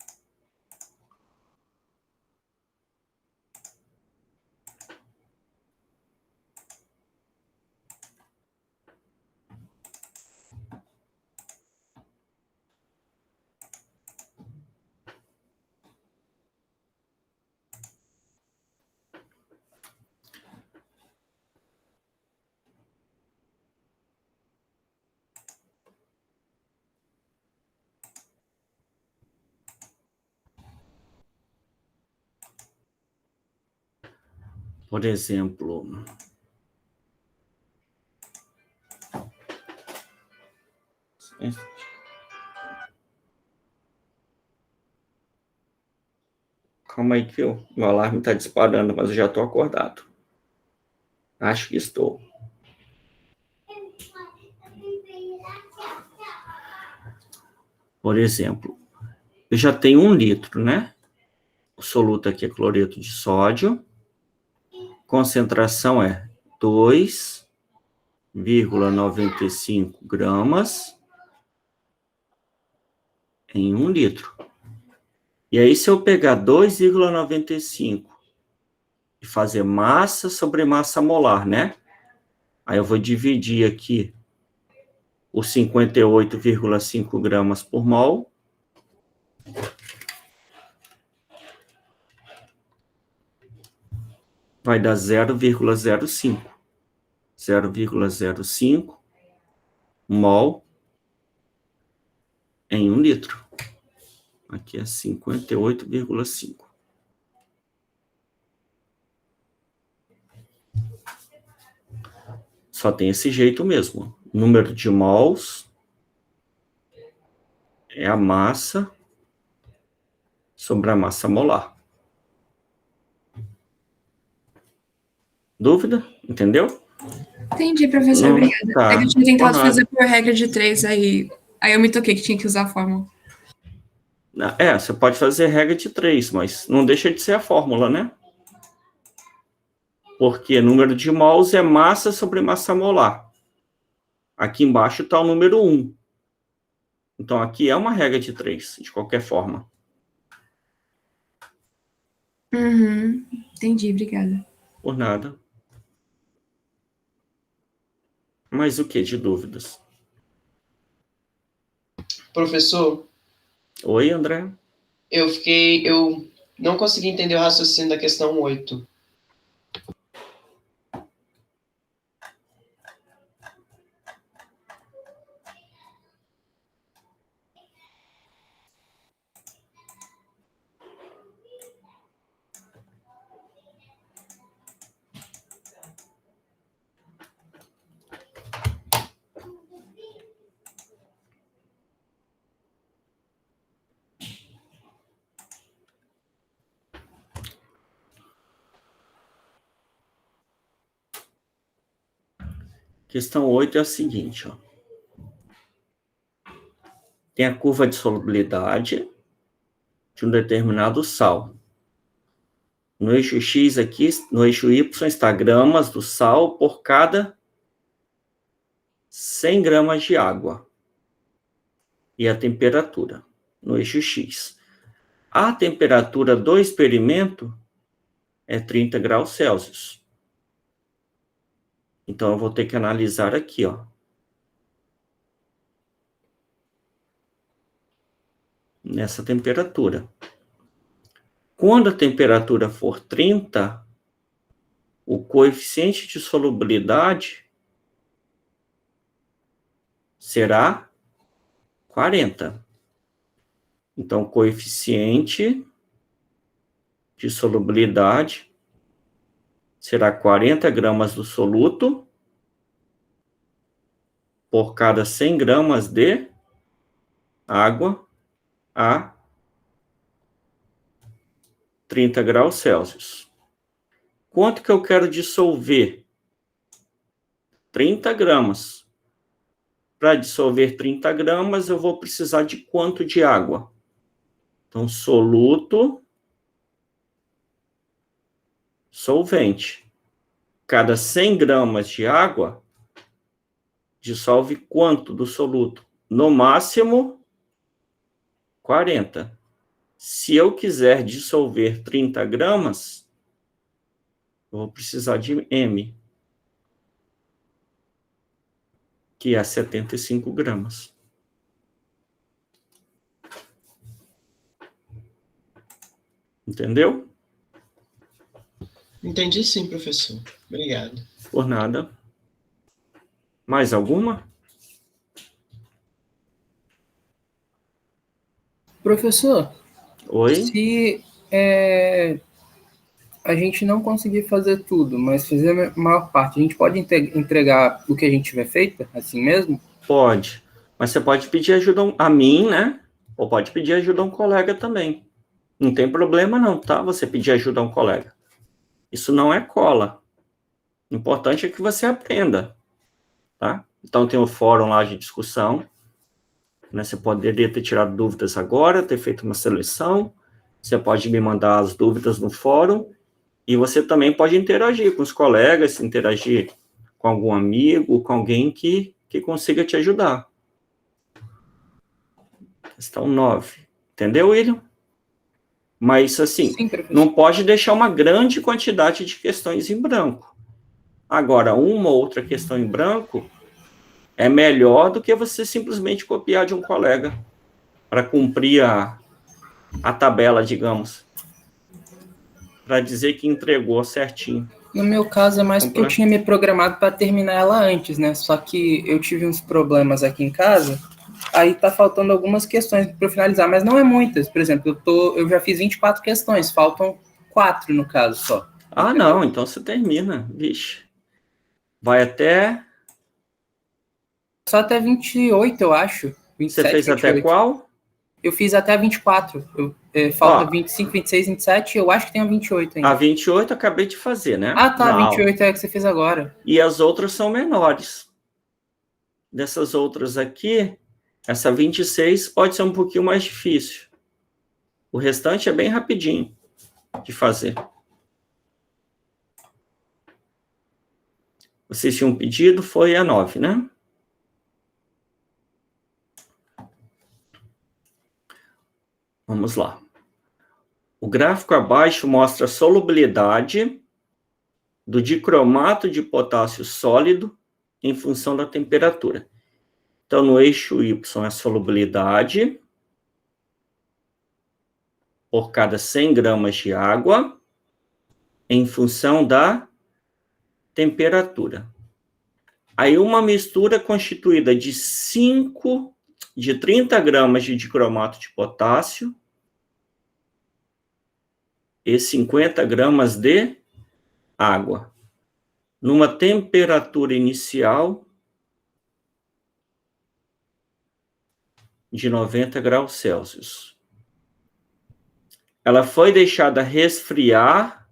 Por exemplo, calma aí que o alarme está disparando, mas eu já estou acordado. Acho que estou. Por exemplo, eu já tenho 1 litro, né? O soluto aqui é cloreto de sódio. Concentração é 2,95 gramas em 1 litro. E aí, se eu pegar 2,95 e fazer massa sobre massa molar, né? Aí eu vou dividir aqui os 58,5 gramas por mol. Vai dar 0,05. 0,05 mol em 1 litro. Aqui é 58,5. Só tem esse jeito mesmo. Número de mols é a massa sobre a massa molar. Dúvida? Entendeu? Entendi, professor, Não, obrigada. tá. É que eu tinha tentado Por fazer por regra de 3, aí eu me toquei que tinha que usar a fórmula. Você pode fazer regra de 3, mas não deixa de ser a fórmula, né? Porque número de mols é massa sobre massa molar. Aqui embaixo está o número 1. Então, aqui é uma regra de 3, de qualquer forma. Uhum, entendi, obrigada. Por nada. Mais o que de dúvidas? Professor, Oi, André. eu não consegui entender o raciocínio da questão 8. Questão 8 é a seguinte, ó. Tem a curva de solubilidade de um determinado sal. No eixo X aqui, no eixo Y está gramas do sal por cada 100 gramas de água. E a temperatura no eixo X. A temperatura do experimento é 30 graus Celsius. Então, eu vou ter que analisar aqui, ó. Nessa temperatura. Quando a temperatura for 30, o coeficiente de solubilidade será 40. Então, o coeficiente de solubilidade será 40 gramas do soluto por cada 100 gramas de água a 30 graus Celsius. Quanto que eu quero dissolver? 30 gramas. Para dissolver 30 gramas, eu vou precisar de quanto de água? Então, soluto, solvente. Cada 100 gramas de água, dissolve quanto do soluto? No máximo, 40. Se eu quiser dissolver 30 gramas, eu vou precisar de M, que é 75 gramas. Entendeu? Entendi sim, professor. Obrigado. Por nada. Mais alguma? Professor, Oi? se a gente não conseguir fazer tudo, mas fazer a maior parte, a gente pode entregar o que a gente tiver feito, assim mesmo? Pode. Mas você pode pedir ajuda a mim, né? Ou pode pedir ajuda a um colega também. Não tem problema não, tá? Você pedir ajuda a um colega. Isso não é cola. O importante é que você aprenda, tá? Então tem o fórum lá de discussão. né? Você poderia ter tirado dúvidas agora, ter feito uma seleção, você pode me mandar as dúvidas no fórum, e você também pode interagir com os colegas, interagir com algum amigo, com alguém que consiga te ajudar. Questão 9. Entendeu, William? Mas, assim, Sim, professor. não pode deixar uma grande quantidade de questões em branco. Agora, uma ou outra questão em branco é melhor do que você simplesmente copiar de um colega para cumprir a tabela, digamos, para dizer que entregou certinho. No meu caso, é mais porque eu tinha me programado para terminar ela antes, né? Só que eu tive uns problemas aqui em casa, aí tá faltando algumas questões para eu finalizar, mas não é muitas. Por exemplo, eu já fiz 24 questões, faltam 4 no caso só. Ah, não, então você termina, vixe. Vai até... Só até 28, eu acho. 27, você fez 28. até qual? Eu fiz até 24. Falta 25, 26, 27, eu acho que tem a 28 ainda. A 28 eu acabei de fazer, né? Ah, tá, Na 28 aula. é que você fez agora. E as outras são menores. Dessas outras aqui, essa 26 pode ser um pouquinho mais difícil. O restante é bem rapidinho de fazer. Vocês tinham pedido, foi a 9, né? Vamos lá. O gráfico abaixo mostra a solubilidade do dicromato de potássio sólido em função da temperatura. Então, no eixo Y é a solubilidade por cada 100 gramas de água em função da temperatura. Aí, uma mistura constituída de 30 gramas de dicromato de potássio e 50 gramas de água, numa temperatura inicial de 90 graus Celsius. Ela foi deixada resfriar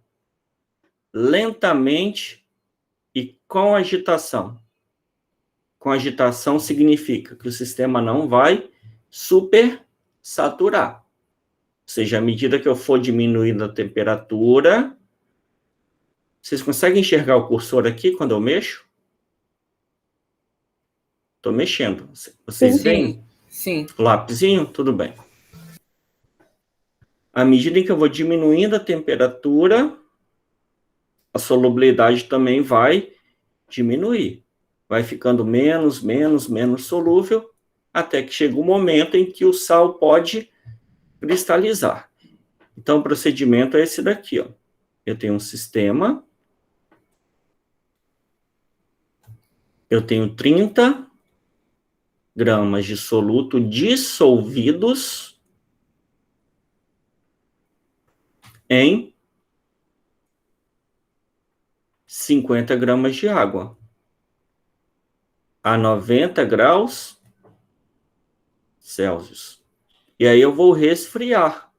lentamente e com agitação. Com agitação significa que o sistema não vai supersaturar. Ou seja, à medida que eu for diminuindo a temperatura... Vocês conseguem enxergar o cursor aqui quando eu mexo? Estou mexendo. Vocês veem? Sim. Lápisinho? Tudo bem. À medida em que eu vou diminuindo a temperatura, a solubilidade também vai diminuir. Vai ficando menos solúvel, até que chega um momento em que o sal pode cristalizar. Então, o procedimento é esse daqui, ó. Eu tenho um sistema... Eu tenho 30 gramas de soluto dissolvidos em 50 gramas de água a 90 graus Celsius. E aí eu vou resfriar.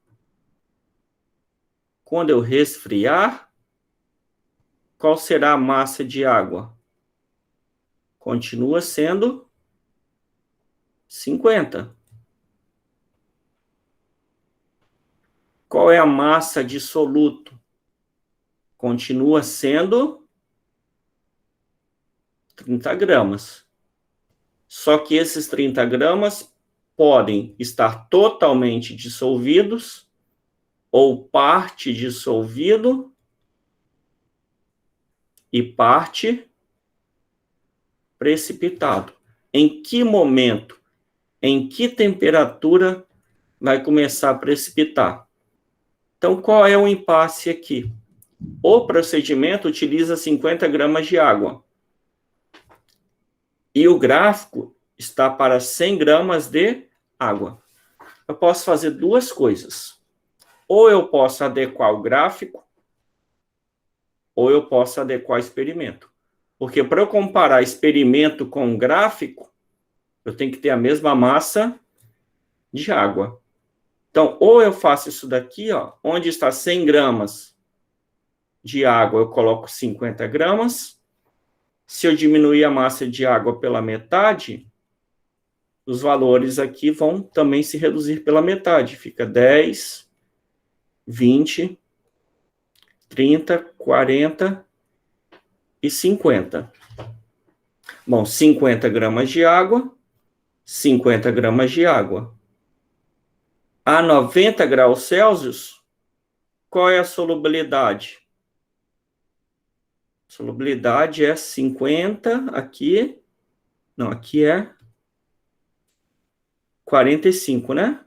Quando eu resfriar, qual será a massa de água? Continua sendo 50. Qual é a massa de soluto? Continua sendo 30 gramas. Só que esses 30 gramas podem estar totalmente dissolvidos ou parte dissolvido e parte precipitado. Em que momento, em que temperatura vai começar a precipitar? Então, qual é o impasse aqui? O procedimento utiliza 50 gramas de água. E o gráfico está para 100 gramas de água. Eu posso fazer duas coisas. Ou eu posso adequar o gráfico, ou eu posso adequar o experimento. Porque para eu comparar experimento com gráfico, eu tenho que ter a mesma massa de água. Então, ou eu faço isso daqui, ó, onde está 100 gramas de água, eu coloco 50 gramas. Se eu diminuir a massa de água pela metade, os valores aqui vão também se reduzir pela metade. Fica 10, 20, 30, 40 e 50. Bom, 50 gramas de água, 50 gramas de água. A 90 graus Celsius, qual é a solubilidade? A solubilidade é 50, aqui, não, aqui é 45, né?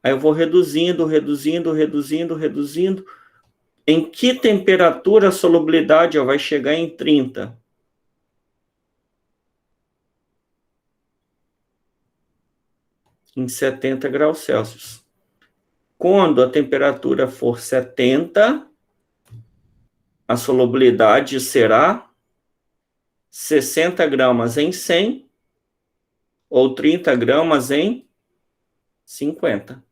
Aí eu vou reduzindo. Em que temperatura a solubilidade vai chegar em 30? Em 70 graus Celsius. Quando a temperatura for 70, a solubilidade será 60 gramas em 100 ou 30 gramas em 50.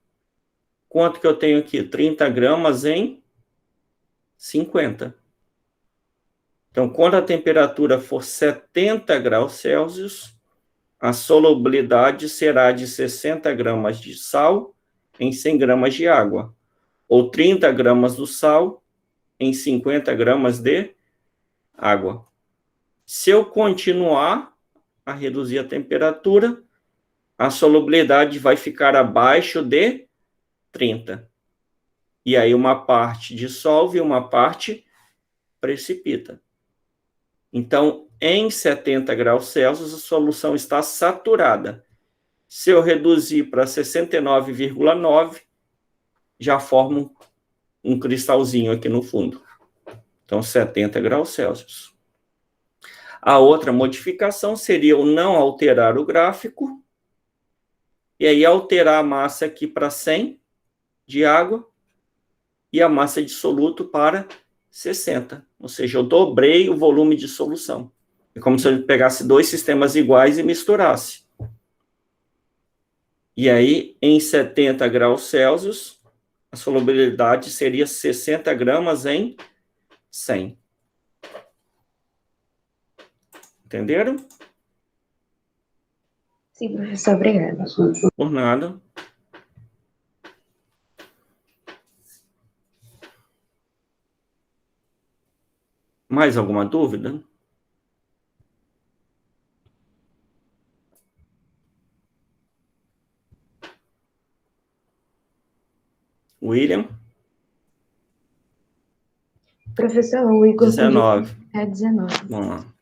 Quanto que eu tenho aqui? 30 gramas em 50. Então, quando a temperatura for 70 graus Celsius, a solubilidade será de 60 gramas de sal em 100 gramas de água, ou 30 gramas do sal em 50 gramas de água. Se eu continuar a reduzir a temperatura, a solubilidade vai ficar abaixo de 30. E aí uma parte dissolve e uma parte precipita. Então, em 70 graus Celsius, a solução está saturada. Se eu reduzir para 69,9, já formo um cristalzinho aqui no fundo. Então, 70 graus Celsius. A outra modificação seria eu não alterar o gráfico, e aí alterar a massa aqui para 100 de água, e a massa de soluto para 60. Ou seja, eu dobrei o volume de solução. É como se eu pegasse dois sistemas iguais e misturasse. E aí, em 70 graus Celsius, a solubilidade seria 60 gramas em 100. Entenderam? Sim, professor, obrigada. Por nada. Mais alguma dúvida? William? Professor, o Igor 19. É 19. Vamos lá.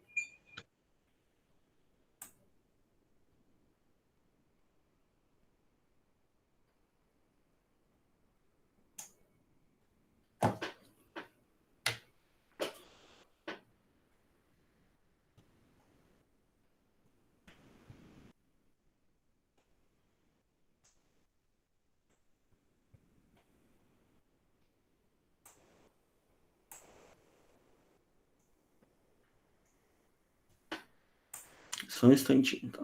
Só um instantinho, tá?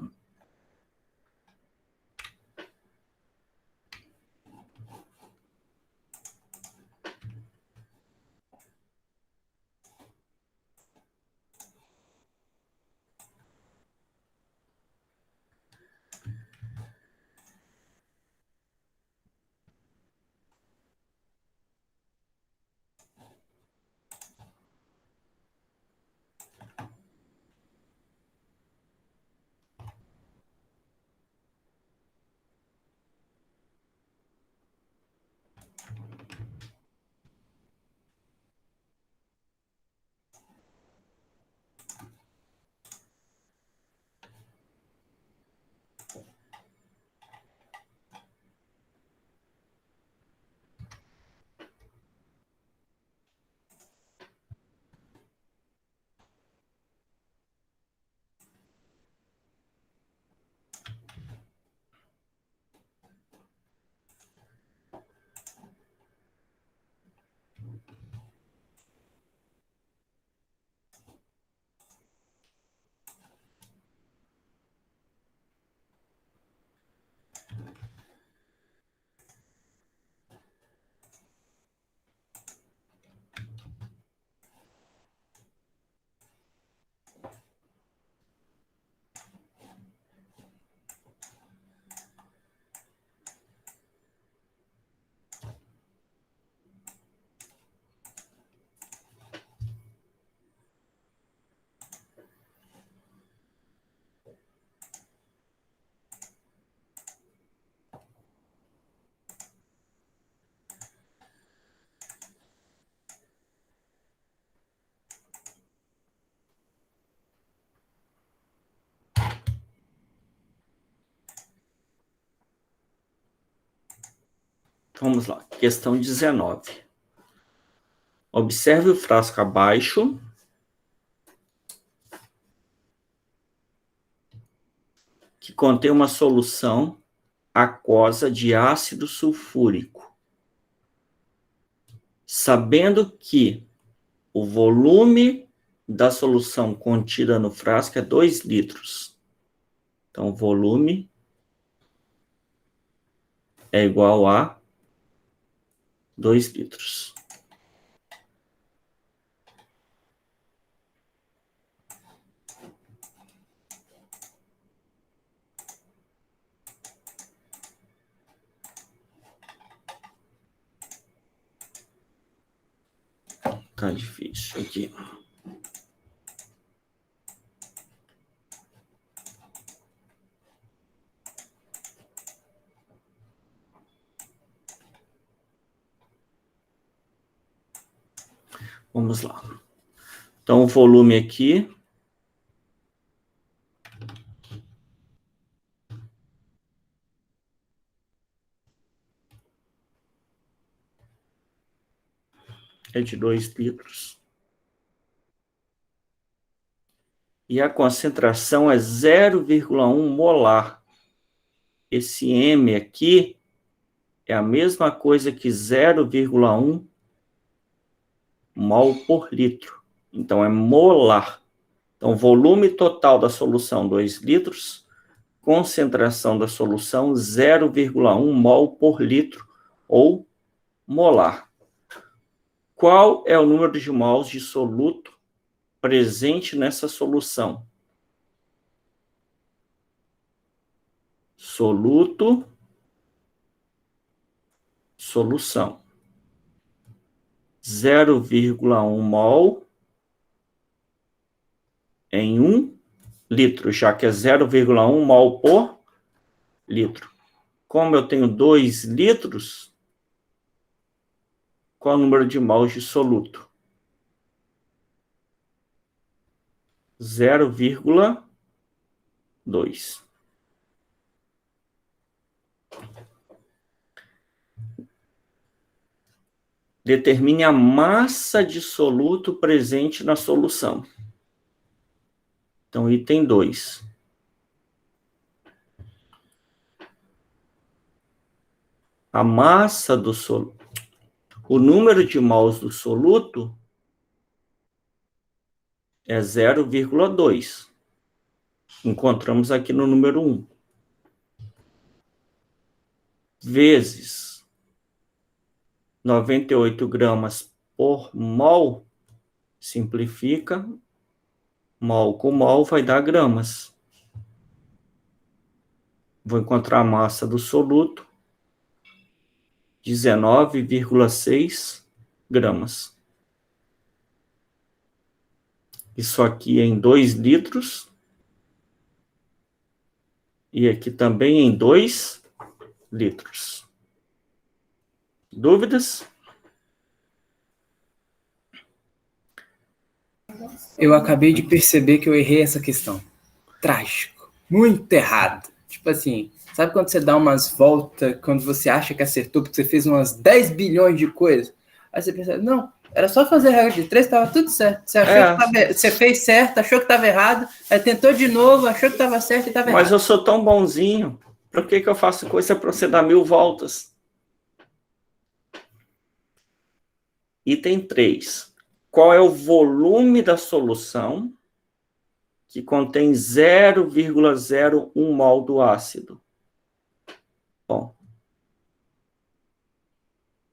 Vamos lá, questão 19. Observe o frasco abaixo. Que contém uma solução aquosa de ácido sulfúrico. Sabendo que o volume da solução contida no frasco é 2 litros. Então, o volume é igual a 2 litros. Tá difícil aqui. Vamos lá. Então, o volume aqui é de 2 litros. E a concentração é 0,1 molar. Esse M aqui é a mesma coisa que 0,1 mol por litro. Então, é molar. Então, volume total da solução, 2 litros. Concentração da solução, 0,1 mol por litro, ou molar. Qual é o número de mols de soluto presente nessa solução? Soluto, solução. 0,1 mol em 1 litro, já que é 0,1 mol por litro. Como eu tenho 2 litros, qual é o número de mols de soluto? 0,2. Determine a massa de soluto presente na solução. Então, item 2. A massa do soluto. O número de mols do soluto é 0,2. Encontramos aqui no número 1. Vezes 98 gramas por mol, simplifica, mol com mol vai dar gramas. Vou encontrar a massa do soluto, 19,6 gramas. Isso aqui é em 2 litros. E aqui também em 2 litros. Dúvidas? Eu acabei de perceber que eu errei essa questão. Trágico. Muito errado. Tipo assim, sabe quando você dá umas voltas, quando você acha que acertou, porque você fez umas 10 bilhões de coisas? Aí você pensa, não, era só fazer a regra de 3, estava tudo certo. Você, você fez certo, achou que estava errado, aí tentou de novo, achou que estava certo e estava errado. Mas eu sou tão bonzinho, por que eu faço coisa para você dar 1000 voltas? Item 3. Qual é o volume da solução que contém 0,01 mol do ácido? Bom,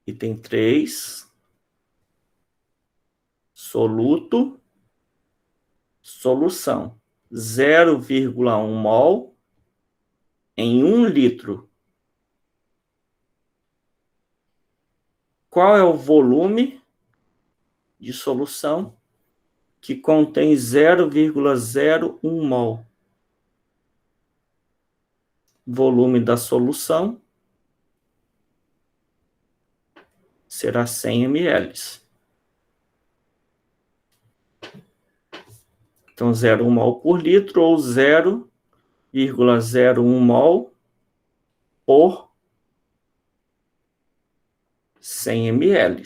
item 3. Soluto, solução. 0,1 mol em 1 litro. Qual é o volume de solução que contém 0,01 mol? Volume da solução será 100 ml. Então, 0,1 mol por litro ou 0,01 mol por 100 ml.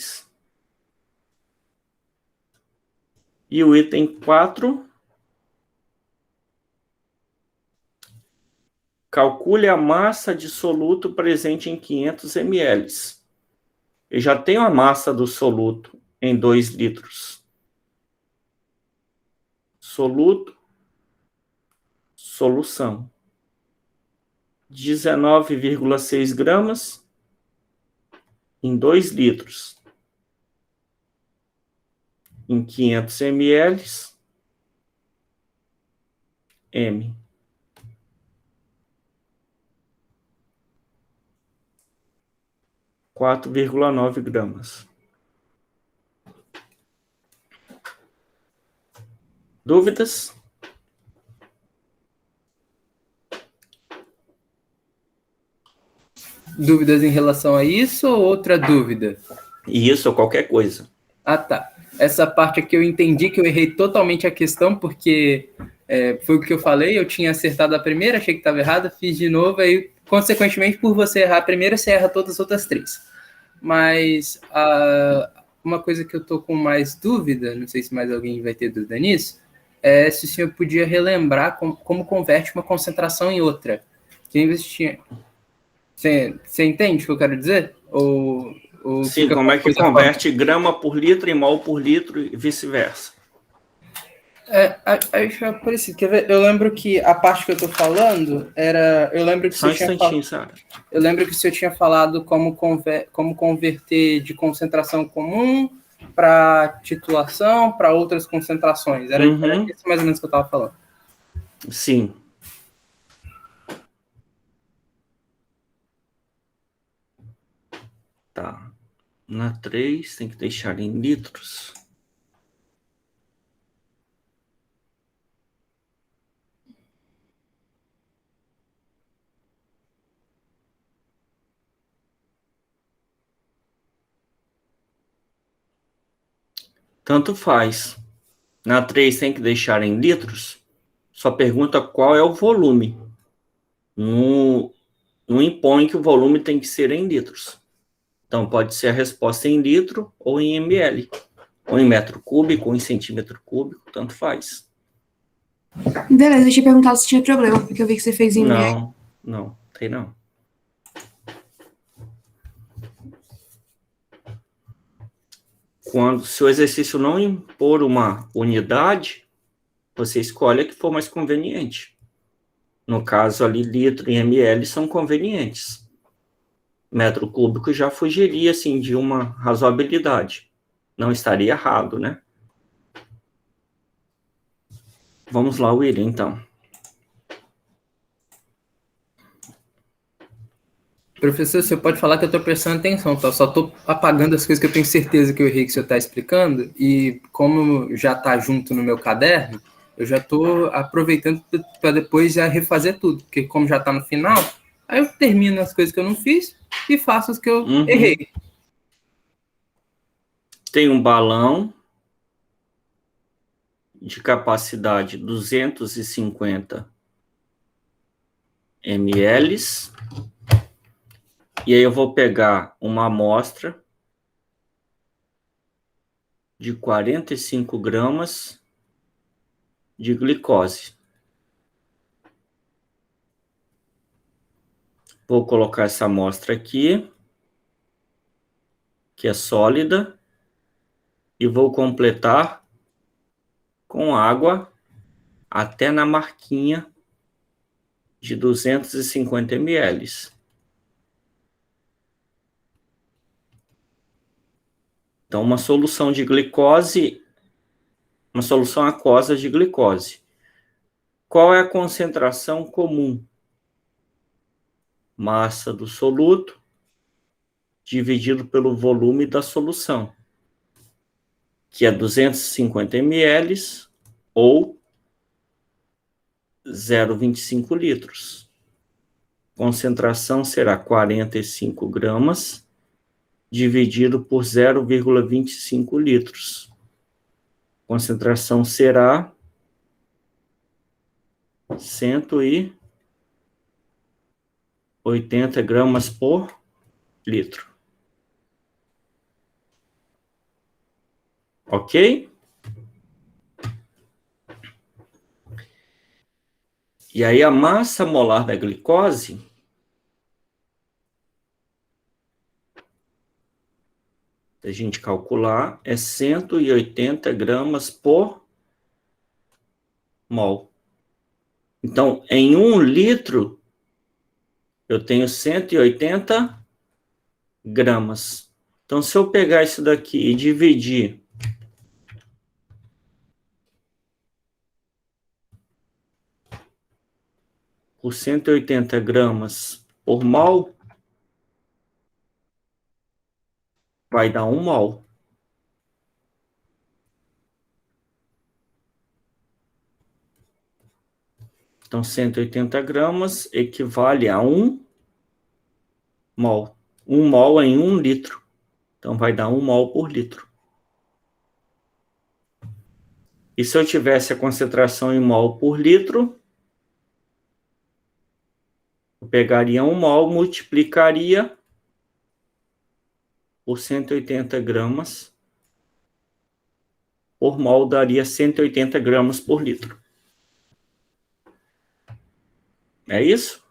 E o item 4, calcule a massa de soluto presente em 500 ml. Eu já tenho a massa do soluto em 2 litros. Soluto, solução. 19,6 gramas em 2 litros. Em 500 ml, M. 4,9 gramas. Dúvidas? Dúvidas em relação a isso ou outra dúvida? Isso ou qualquer coisa. Ah, tá. Essa parte aqui eu entendi que eu errei totalmente a questão, porque foi o que eu falei, eu tinha acertado a primeira, achei que estava errada, fiz de novo, aí, consequentemente, por você errar a primeira, você erra todas as outras 3. Mas uma coisa que eu tô com mais dúvida, não sei se mais alguém vai ter dúvida nisso, é se o senhor podia relembrar como converte uma concentração em outra. Você entende o que eu quero dizer? Sim, como é que converte grama por litro em mol por litro e vice-versa? Acho é parecido. Quer ver? Eu lembro que a parte que eu tô falando era. Eu lembro que Só um instantinho, Sara. Eu lembro que o senhor tinha falado como converter de concentração comum para titulação, para outras concentrações. Era isso mais ou menos que eu estava falando. Sim. Tá. Na 3, tem que deixar em litros. Tanto faz. Na 3 tem que deixar em litros. Só pergunta qual é o volume. Não impõe que o volume tem que ser em litros. Então, pode ser a resposta em litro ou em ml. Ou em metro cúbico, ou em centímetro cúbico, tanto faz. Beleza, eu te perguntado se tinha problema, porque eu vi que você fez em ml. Não, tem não. Se o exercício não impor uma unidade, você escolhe a que for mais conveniente. No caso ali, litro e ml são convenientes. Metro cúbico já fugiria, assim, de uma razoabilidade. Não estaria errado, né? Vamos lá, William, então. Professor, você pode falar que eu estou prestando atenção, tá? Eu só estou apagando as coisas que eu tenho certeza que eu errei que o senhor está explicando, e como já está junto no meu caderno, eu já estou aproveitando para depois já refazer tudo, porque como já está no final, aí eu termino as coisas que eu não fiz e faço as que eu errei. Tem um balão de capacidade 250 ml. E aí eu vou pegar uma amostra de 45 gramas de glicose. Vou colocar essa amostra aqui, que é sólida, e vou completar com água até na marquinha de 250 ml. Então, uma solução de glicose, uma solução aquosa de glicose. Qual é a concentração comum? Massa do soluto dividido pelo volume da solução, que é 250 ml ou 0,25 litros. Concentração será 45 gramas dividido por 0,25 litros. Concentração será 180 gramas por litro. Ok? E aí a massa molar da glicose se a gente calcular, é 180 gramas por mol. Então, em 1 litro, eu tenho 180 gramas. Então, se eu pegar isso daqui e dividir por 180 gramas por mol, vai dar 1 mol. Então, 180 gramas equivale a 1 mol. 1 mol em 1 litro. Então, vai dar 1 mol por litro. E se eu tivesse a concentração em mol por litro, eu pegaria 1 mol, multiplicaria por 180 gramas por mol, daria 180 gramas por litro. É isso?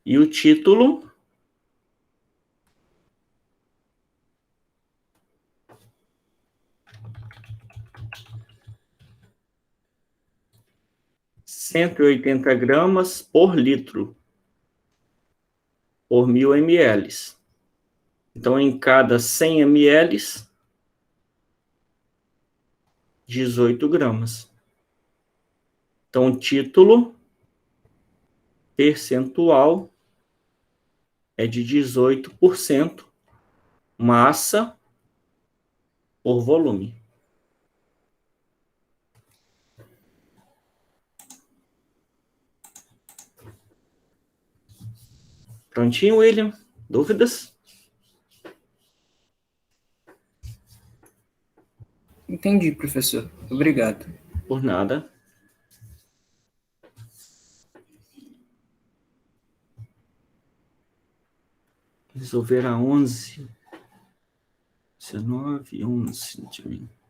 E o título? ...180 gramas por litro, por 1000 ml. Então, em cada 100 ml, 18 gramas. Então, o título percentual é de 18% massa por volume. Prontinho, William? Dúvidas? Entendi, professor. Obrigado. Por nada. Resolver a 11, 19, 11. Deixa eu ver.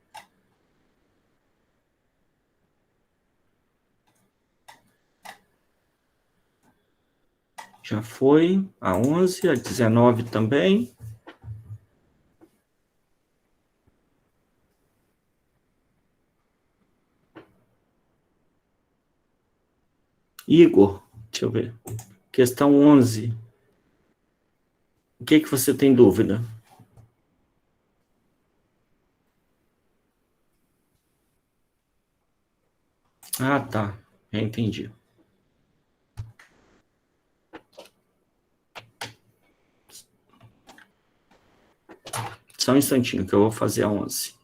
Já foi a 11, a 19 também. Igor, deixa eu ver. Questão 11. O que você tem dúvida? Ah, tá. Já entendi. Só um instantinho que eu vou fazer a 11.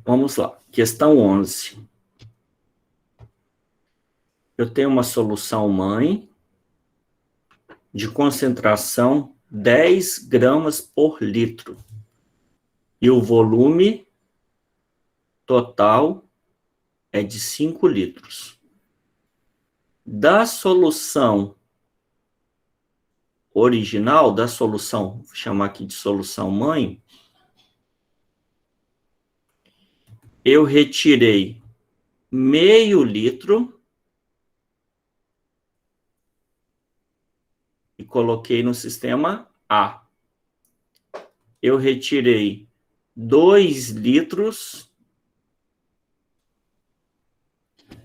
Vamos lá. Questão 11. Eu tenho uma solução mãe de concentração 10 gramas por litro. E o volume total é de 5 litros. Da solução original da solução, vou chamar aqui de solução mãe, eu retirei meio litro e coloquei no sistema A. Eu retirei 2 litros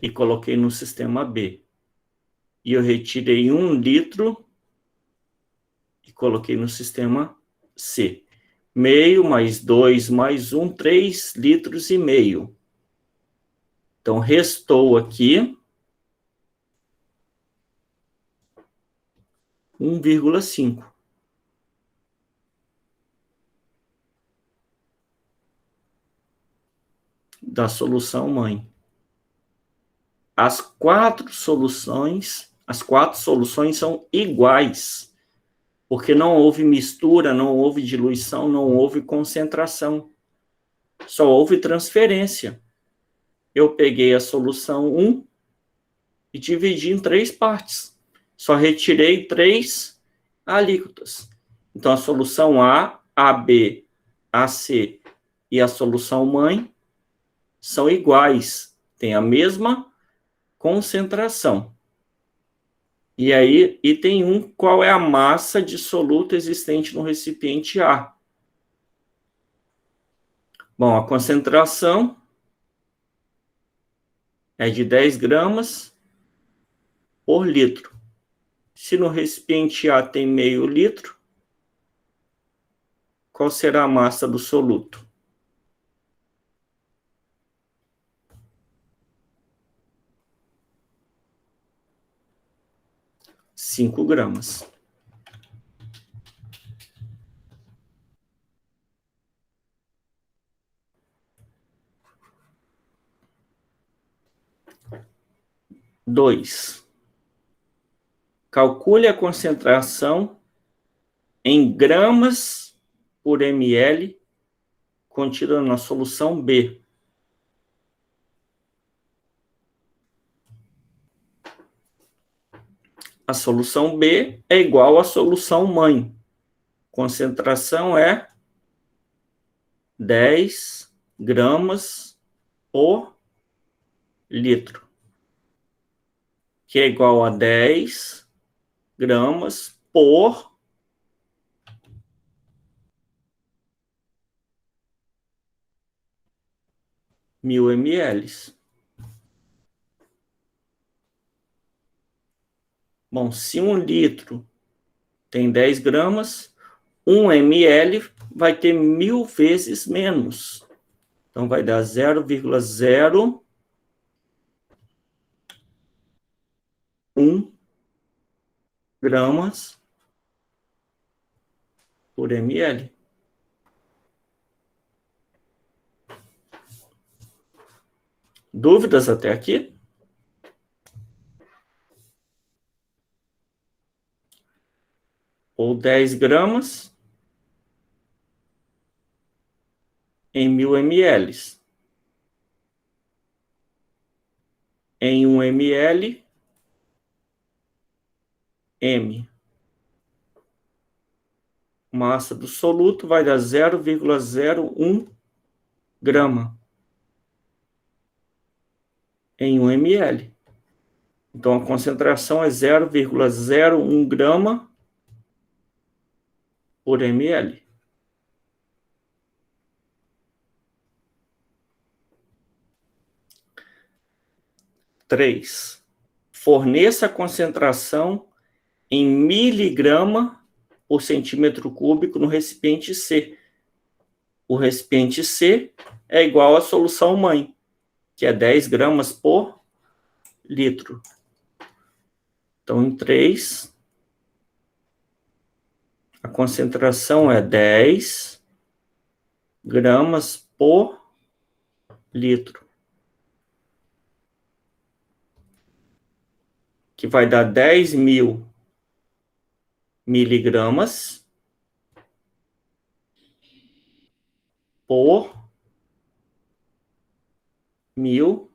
e coloquei no sistema B. E eu retirei 1 litro e coloquei no sistema C. Meio mais 2 mais 1, 3 litros e meio. Então, restou aqui 1,5. Da solução mãe. As quatro soluções são iguais, porque não houve mistura, não houve diluição, não houve concentração. Só houve transferência. Eu peguei a solução 1 e dividi em 3 partes. Só retirei 3 alíquotas. Então, a solução A, AB, AC e a solução mãe são iguais, têm a mesma concentração. E aí, item 1, qual é a massa de soluto existente no recipiente A? Bom, a concentração é de 10 gramas por litro. Se no recipiente A tem meio litro, qual será a massa do soluto? 5 gramas. Dois. Calcule a concentração em gramas por ml contida na solução B. A solução B é igual à solução mãe. Concentração é 10 gramas por litro, que é igual a 10 gramas por mil ml. Bom, se 1 litro tem 10 gramas, 1 ml vai ter 1000 vezes menos. Então, vai dar 0,01 gramas por ml. Dúvidas até aqui? Ou 10 gramas em 1000 ml. Em 1 ml, M. Massa do soluto vai dar 0,01 grama em 1 ml. Então, a concentração é 0,01 grama por ml. Três. Forneça a concentração em miligrama por centímetro cúbico no recipiente C. O recipiente C é igual à solução mãe, que é 10 gramas por litro. Então, em 3, a concentração é 10 gramas por litro, que vai dar 10.000 miligramas por 1000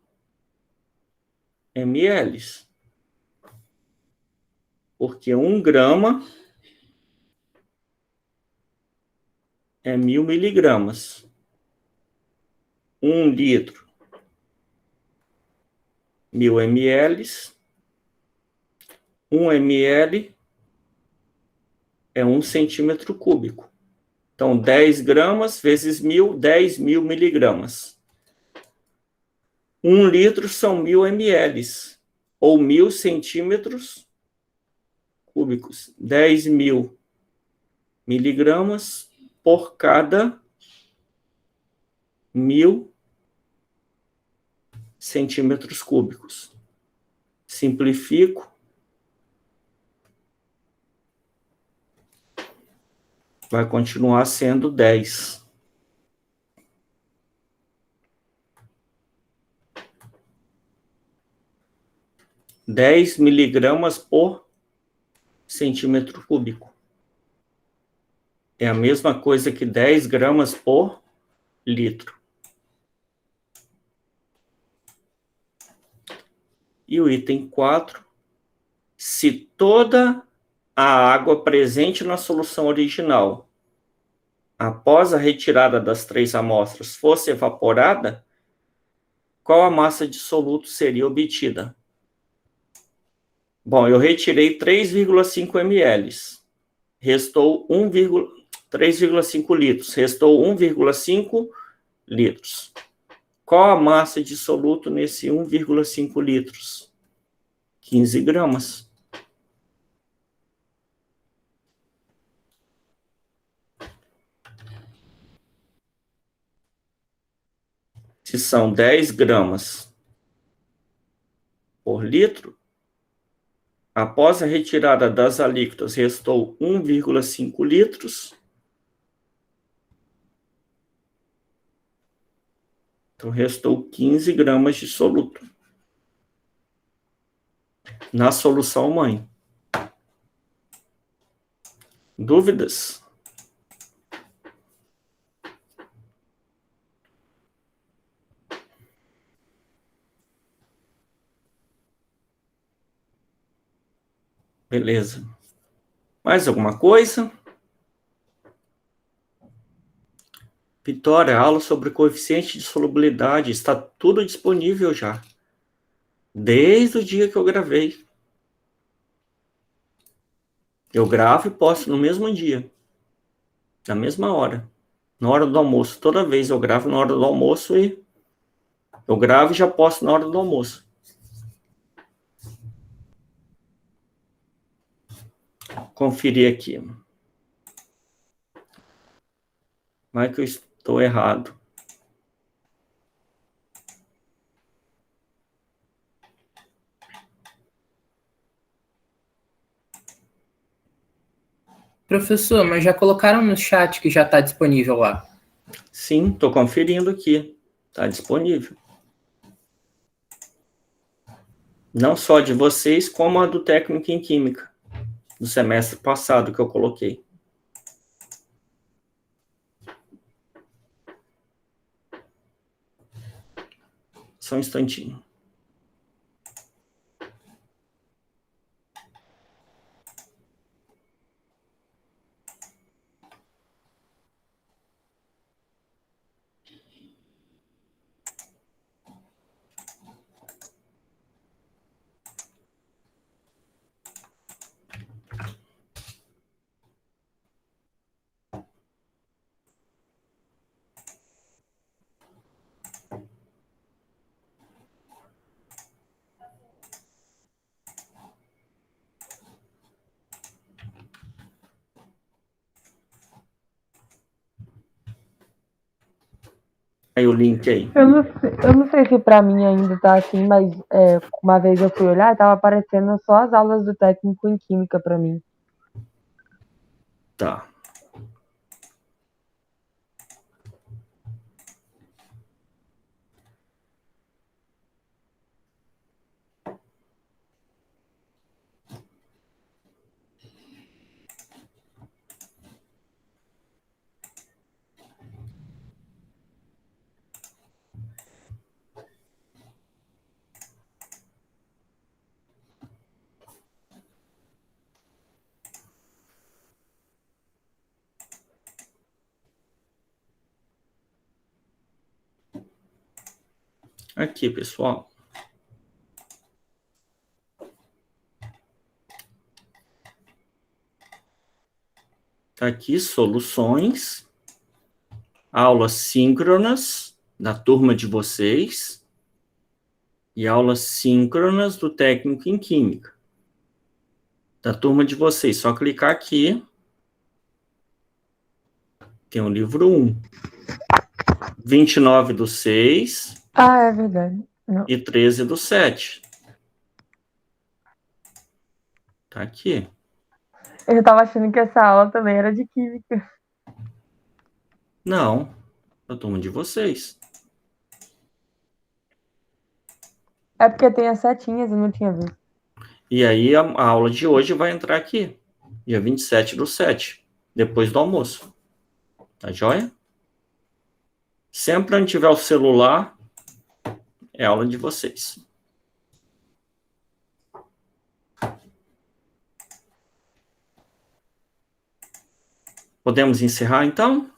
ml. Porque 1 grama é 1.000 miligramas. 1 litro, 1.000 ml. 1 ml é 1 centímetro cúbico. Então, 10 gramas vezes 1.000, 10.000 miligramas. 1 litro são 1.000 ml, ou 1.000 centímetros cúbicos. 10.000 miligramas por cada 1.000 centímetros cúbicos. Simplifico. Vai continuar sendo 10. Dez miligramas por centímetro cúbico. É a mesma coisa que 10 gramas por litro. E o item 4, se toda a água presente na solução original, após a retirada das 3 amostras, fosse evaporada, qual a massa de soluto seria obtida? Bom, eu retirei 3,5 ml. Restou 3,5 litros. Restou 1,5 litros. Qual a massa de soluto nesse 1,5 litros? 15 gramas. Se são 10 gramas por litro, após a retirada das alíquotas, restou 1,5 litros. Então, restou 15 gramas de soluto na solução mãe. Dúvidas? Beleza. Mais alguma coisa? Vitória, aula sobre coeficiente de solubilidade. Está tudo disponível já. Desde o dia que eu gravei. Eu gravo e posto no mesmo dia. Na mesma hora. Na hora do almoço. Toda vez eu gravo na hora do almoço e eu gravo e já posto na hora do almoço. Conferir aqui. Vai que eu estou errado. Professor, mas já colocaram no chat que já está disponível lá? Sim, estou conferindo aqui. Está disponível. Não só de vocês, como a do técnico em química, do semestre passado que eu coloquei. Só um instantinho. Aí o link aí. Eu não sei se para mim ainda tá assim, mas uma vez eu fui olhar e tava aparecendo só as aulas do técnico em química para mim. Tá. Aqui, pessoal. Tá aqui, soluções, aulas síncronas da turma de vocês e aulas síncronas do técnico em química da turma de vocês. Só clicar aqui. Tem o livro 1. 29/6. Ah, é verdade. Não. E 13/7. Tá aqui. Eu tava achando que essa aula também era de química. Não, da turma de vocês. É porque tem as setinhas, eu não tinha visto. E aí a aula de hoje vai entrar aqui, dia 27/7, depois do almoço. Tá joia? Sempre onde tiver o celular, é aula de vocês. Podemos encerrar, então?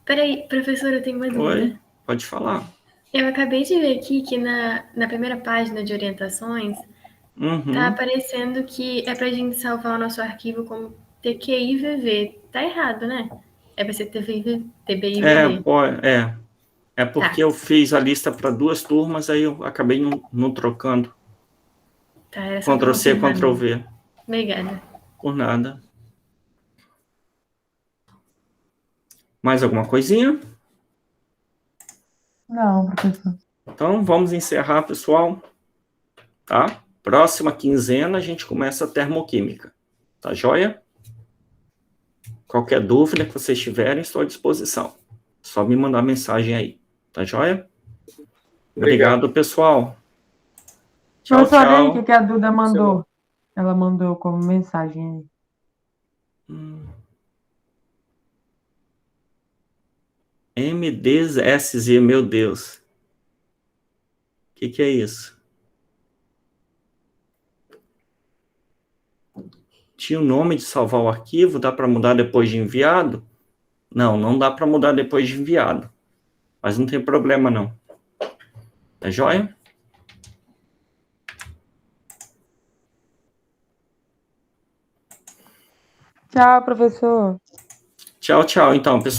Peraí, professor, eu tenho uma dúvida. Oi, pode falar. Eu acabei de ver aqui que na primeira página de orientações tá aparecendo que é pra gente salvar o nosso arquivo como TQIVV. Tá errado, né? É pra ser TBIVV. É porque eu fiz a lista para 2 turmas, aí eu acabei não trocando. Tá, era só Ctrl C, confirmar. Ctrl V. Obrigada. Por nada. Mais alguma coisinha? Não, professor. Então, vamos encerrar, pessoal. Tá? Próxima quinzena, a gente começa a termoquímica. Tá joia? Qualquer dúvida que vocês tiverem, estou à disposição. Só me mandar mensagem aí. Tá joia? Obrigado, pessoal. Tchau, Professor, olha aí tchau. o que a Duda mandou. Ela mandou como mensagem aí. MDSZ, meu Deus. O que é isso? Tinha o nome de salvar o arquivo, dá para mudar depois de enviado? Não, não dá para mudar depois de enviado. Mas não tem problema, não. Tá joia? Tchau, professor. Tchau, tchau, então, pessoal.